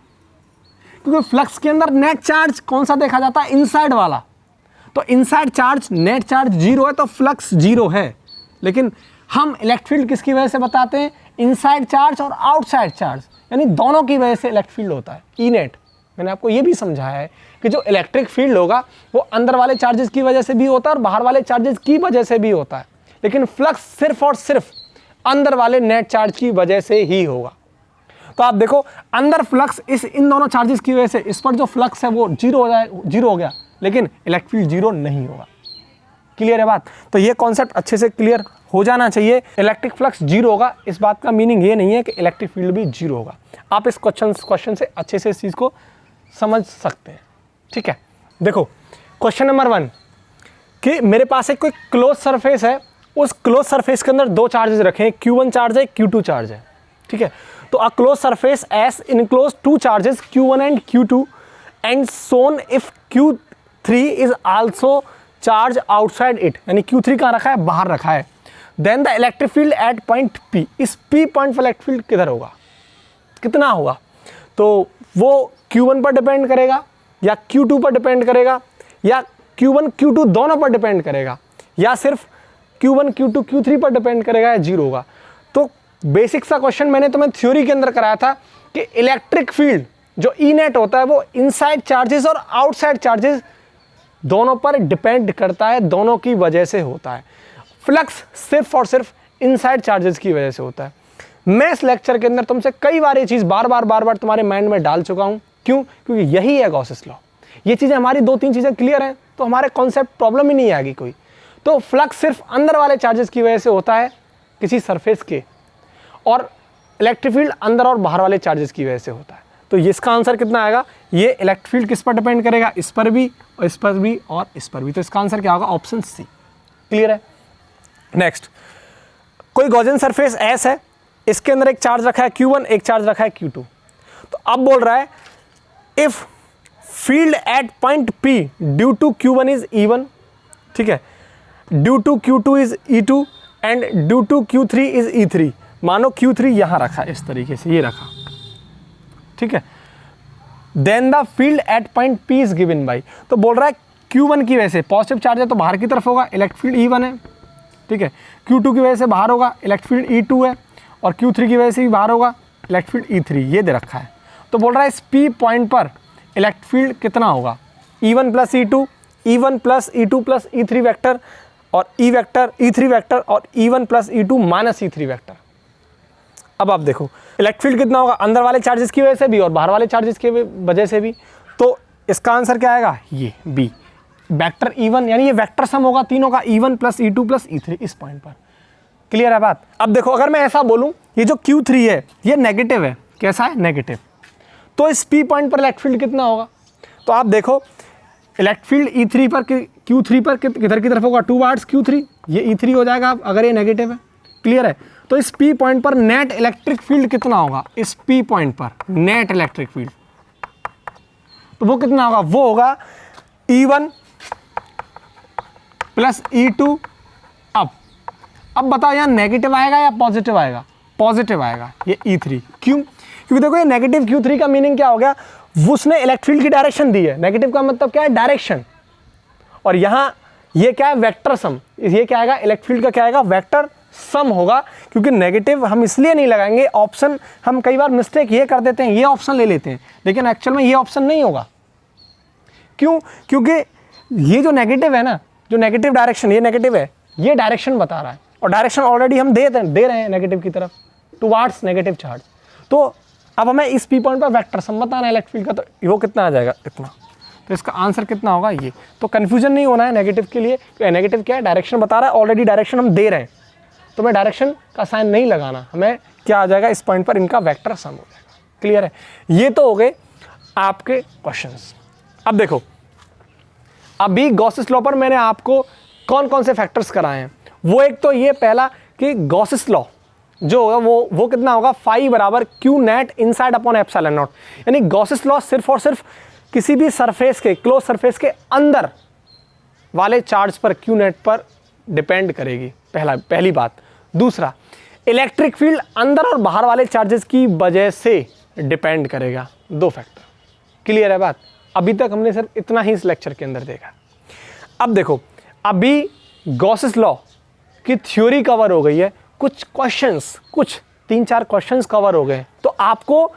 क्योंकि फ्लक्स के अंदर नेट चार्ज कौन सा देखा जाता है, इनसाइड वाला। तो inside charge, net charge zero है तो फ्लक्स जीरो है। लेकिन हम इलेक्ट्रिक फील्ड किसकी वजह से बताते हैं, इनसाइड चार्ज और आउटसाइड चार्ज, यानी दोनों की वजह से इलेक्ट्रिक फील्ड होता है, ई नेट। मैंने आपको ये भी समझाया है कि जो इलेक्ट्रिक फील्ड होगा वो अंदर वाले चार्जेस की वजह से भी होता है और बाहर वाले चार्जेस की वजह से भी होता है, लेकिन फ्लक्स सिर्फ और सिर्फ अंदर वाले नेट चार्ज की वजह से ही होगा। तो आप देखो अंदर फ्लक्स इन दोनों चार्जेस की वजह से इस पर जो फ्लक्स है वो जीरो हो गया, लेकिन इलेक्ट्रिक फील्ड जीरो नहीं होगा। क्लियर है बात? तो ये कॉन्सेप्ट अच्छे से क्लियर हो जाना चाहिए। इलेक्ट्रिक फ्लक्स जीरो होगा, इस बात का मीनिंग ये नहीं है कि इलेक्ट्रिक फील्ड भी जीरो होगा। आप इस क्वेश्चन से अच्छे से इस चीज़ को समझ सकते हैं, ठीक है। देखो क्वेश्चन नंबर 1 कि मेरे पास एक कोई क्लोज सरफेस है, उस क्लोज सरफेस के अंदर दो चार्जेस रखे हैं, Q1 चार्ज है, Q2 चार्ज है, ठीक है। तो uh close surface S enclose two charges Q1 and Q2 and so on if Q3 is also charge outside it, यानी Q3 कहाँ रखा है, बाहर रखा है। Then the electric field at point P, इस P पॉइंट पर इलेक्ट्रिक फील्ड किधर होगा, कितना होगा? तो वो Q1 पर डिपेंड करेगा या Q2 पर डिपेंड करेगा या Q1 Q2 दोनों पर डिपेंड करेगा या सिर्फ Q1 Q2 Q3 पर डिपेंड करेगा या जीरो होगा। तो बेसिक सा क्वेश्चन मैंने तुम्हें थ्योरी के अंदर कराया था कि इलेक्ट्रिक फील्ड जो ई नेट होता है वो इनसाइड चार्जेस और आउटसाइड चार्जेस दोनों पर डिपेंड करता है, दोनों की वजह से होता है। फ्लक्स सिर्फ और सिर्फ इनसाइड चार्जेस की वजह से होता है। मैं इस लेक्चर के अंदर तुमसे कई बार ये चीज़ बार बार तुम्हारे माइंड में डाल चुका हूँ। क्यों? क्योंकि यही है गॉसेस लॉ। ये चीज़ें हमारी 2-3 चीज़ें क्लियर हैं तो हमारे कॉन्सेप्ट प्रॉब्लम ही नहीं आएगी कोई। तो फ्लक्स सिर्फ अंदर वाले चार्जेस की वजह से होता है किसी सरफेस के, और इलेक्ट्रिक फील्ड अंदर और बाहर वाले चार्जेस की वजह से होता है। तो इसका आंसर कितना आएगा, ये इलेक्ट्रिक फील्ड किस पर डिपेंड करेगा, इस पर भी और इस पर भी और इस पर भी। तो इसका आंसर क्या होगा, ऑप्शन सी। क्लियर है? नेक्स्ट, कोई गॉसियन सरफेस एस है, इसके अंदर एक चार्ज रखा है Q1, एक चार्ज रखा है Q2। तो अब बोल रहा है if field at point P due to Q1 is E1, ठीक है, due to Q2 is E2 and due to Q3 is E3। मानो Q3 यहां रखा इस तरीके से, ये रखा, ठीक है, then the field at point P is given by. तो बोल रहा है Q1 की वजह से पॉजिटिव चार्ज है तो बाहर की तरफ होगा, इलेक्ट्रिक फील्ड E1 है, ठीक है, Q2 की वजह से बाहर होगा, इलेक्ट्रिक फील्ड E2 है, और Q3 की वजह से भी बाहर होगा, इलेक्ट्रिक फील्ड E3, ये दे रखा है। तो बोल रहा है इस P पॉइंट पर इलेक्ट्रिक फील्ड कितना होगा, E1 plus E2, E1 plus E2 plus E3 vector और E वेक्टर E3 वेक्टर और E1 plus E2 minus E3 vector. अब आप देखो इलेक्ट्रिक फील्ड कितना होगा अंदर वाले चार्जेस की वजह से भी और बाहर वाले चार्जेस की वजह से भी, तो इसका आंसर क्या आएगा, ये बी वेक्टर E1, यानी ये वेक्टर सम होगा तीनों का, E1 plus E2 plus E3 इस पॉइंट पर। क्लियर है बात। अब देखो अगर मैं ऐसा बोलूं ये जो Q3 है ये नेगेटिव है, कैसा है, नेगेटिव, तो इस P पॉइंट पर इलेक्ट्रिक फील्ड कितना होगा। तो आप देखो इलेक्ट्रिक फील्ड E3 पर Q3 पर किधर की तरफ होगा, टूवर्ड्स Q3, ये E3 हो जाएगा अगर ये नेगेटिव है। क्लियर है। तो इस P पॉइंट पर नेट इलेक्ट्रिक फील्ड कितना होगा, इस P पॉइंट पर नेट इलेक्ट्रिक फील्ड, तो वो कितना होगा, वो होगा E1 प्लस E2। अब बताओ यहाँ नेगेटिव आएगा या पॉजिटिव आएगा, पॉजिटिव आएगा, ये E3। क्यों, क्योंकि देखो ये नेगेटिव Q3 का मीनिंग क्या हो गया, उसने इलेक्ट्रिक फील्ड की डायरेक्शन दी है, नेगेटिव का मतलब क्या है, डायरेक्शन, और यहाँ ये क्या है, वेक्टर सम, ये क्या आएगा, इलेक्ट्रिक फील्ड का क्या आएगा, वेक्टर सम होगा। क्योंकि नेगेटिव हम इसलिए नहीं लगाएंगे, ऑप्शन हम कई बार मिस्टेक ये कर देते हैं, ये ऑप्शन ले लेते हैं, लेकिन एक्चुअल में ये ऑप्शन नहीं होगा। क्यों, क्योंकि ये जो नेगेटिव है ना, जो नेगेटिव डायरेक्शन, ये नेगेटिव है, ये डायरेक्शन बता रहा है, और डायरेक्शन ऑलरेडी हम दे रहे हैं नेगेटिव की तरफ, टुवार्ड्स नेगेटिव चार्ज। तो अब हमें इस P पॉइंट पर वेक्टर सम बताना है इलेक्ट्रिक फील्ड का, तो वो कितना आ जाएगा, इतना। तो इसका आंसर कितना होगा, ये। तो कन्फ्यूजन नहीं होना है नेगेटिव के लिए, नेगेटिव क्या है, डायरेक्शन बता रहा है, ऑलरेडी डायरेक्शन हम दे रहे हैं, तो मैं डायरेक्शन का साइन नहीं लगाना, हमें क्या आ जाएगा, इस पॉइंट पर इनका वेक्टर सम हो जाएगा। क्लियर है। ये तो हो गए आपके क्वेश्चंस। अब देखो अभी गॉसेस लॉ पर मैंने आपको कौन कौन से फैक्टर्स कराए हैं, वो एक तो ये पहला कि गॉसेस लॉ जो होगा वो कितना होगा, फाई बराबर Q net inside upon epsilon not, यानी गॉसेस लॉ सिर्फ और सिर्फ किसी भी सरफेस के, क्लोज सरफेस के अंदर वाले चार्ज पर, क्यू नेट पर डिपेंड करेगी, पहली बात। दूसरा, इलेक्ट्रिक फील्ड अंदर और बाहर वाले चार्जेस की वजह से डिपेंड करेगा, दो फैक्टर। क्लियर है बात। अभी तक हमने सिर्फ इतना ही इस लेक्चर के अंदर देखा। अब देखो अभी गॉसेस लॉ की थ्योरी कवर हो गई है, कुछ क्वेश्चंस, कुछ 3-4 क्वेश्चंस कवर हो गए। तो आपको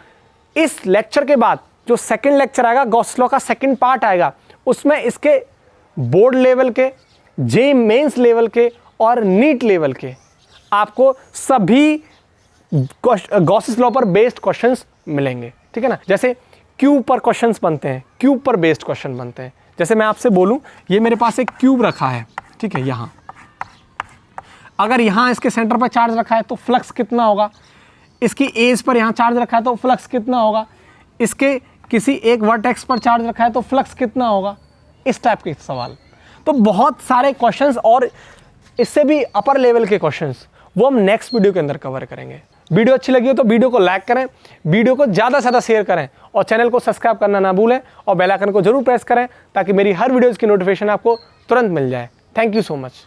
इस लेक्चर के बाद जो सेकंड लेक्चर आएगा, गॉसेस लॉ का सेकंड पार्ट आएगा, उसमें इसके बोर्ड लेवल के, जे मेंस लेवल के और नीट लेवल के आपको सभी गॉसेस लॉ पर बेस्ड क्वेश्चंस मिलेंगे। ठीक है ना। जैसे क्यूब पर क्वेश्चंस बनते हैं, क्यूब पर बेस्ड क्वेश्चन बनते हैं। जैसे मैं आपसे बोलूं, ये मेरे पास एक क्यूब रखा है, ठीक है, यहाँ अगर यहाँ इसके सेंटर पर चार्ज रखा है तो फ्लक्स कितना होगा, इसकी एज पर यहाँ चार्ज रखा है तो फ्लक्स कितना होगा, इसके किसी एक वर्टेक्स पर चार्ज रखा है तो फ्लक्स कितना होगा, इस टाइप के सवाल। तो बहुत सारे क्वेश्चंस और इससे भी अपर लेवल के क्वेश्चंस वो हम नेक्स्ट वीडियो के अंदर कवर करेंगे। वीडियो अच्छी लगी हो तो वीडियो को लाइक करें, वीडियो को ज़्यादा से ज़्यादा शेयर करें और चैनल को सब्सक्राइब करना ना भूलें और बेल आइकन को जरूर प्रेस करें ताकि मेरी हर वीडियोज़ की नोटिफिकेशन आपको तुरंत मिल जाए। Thank you so much.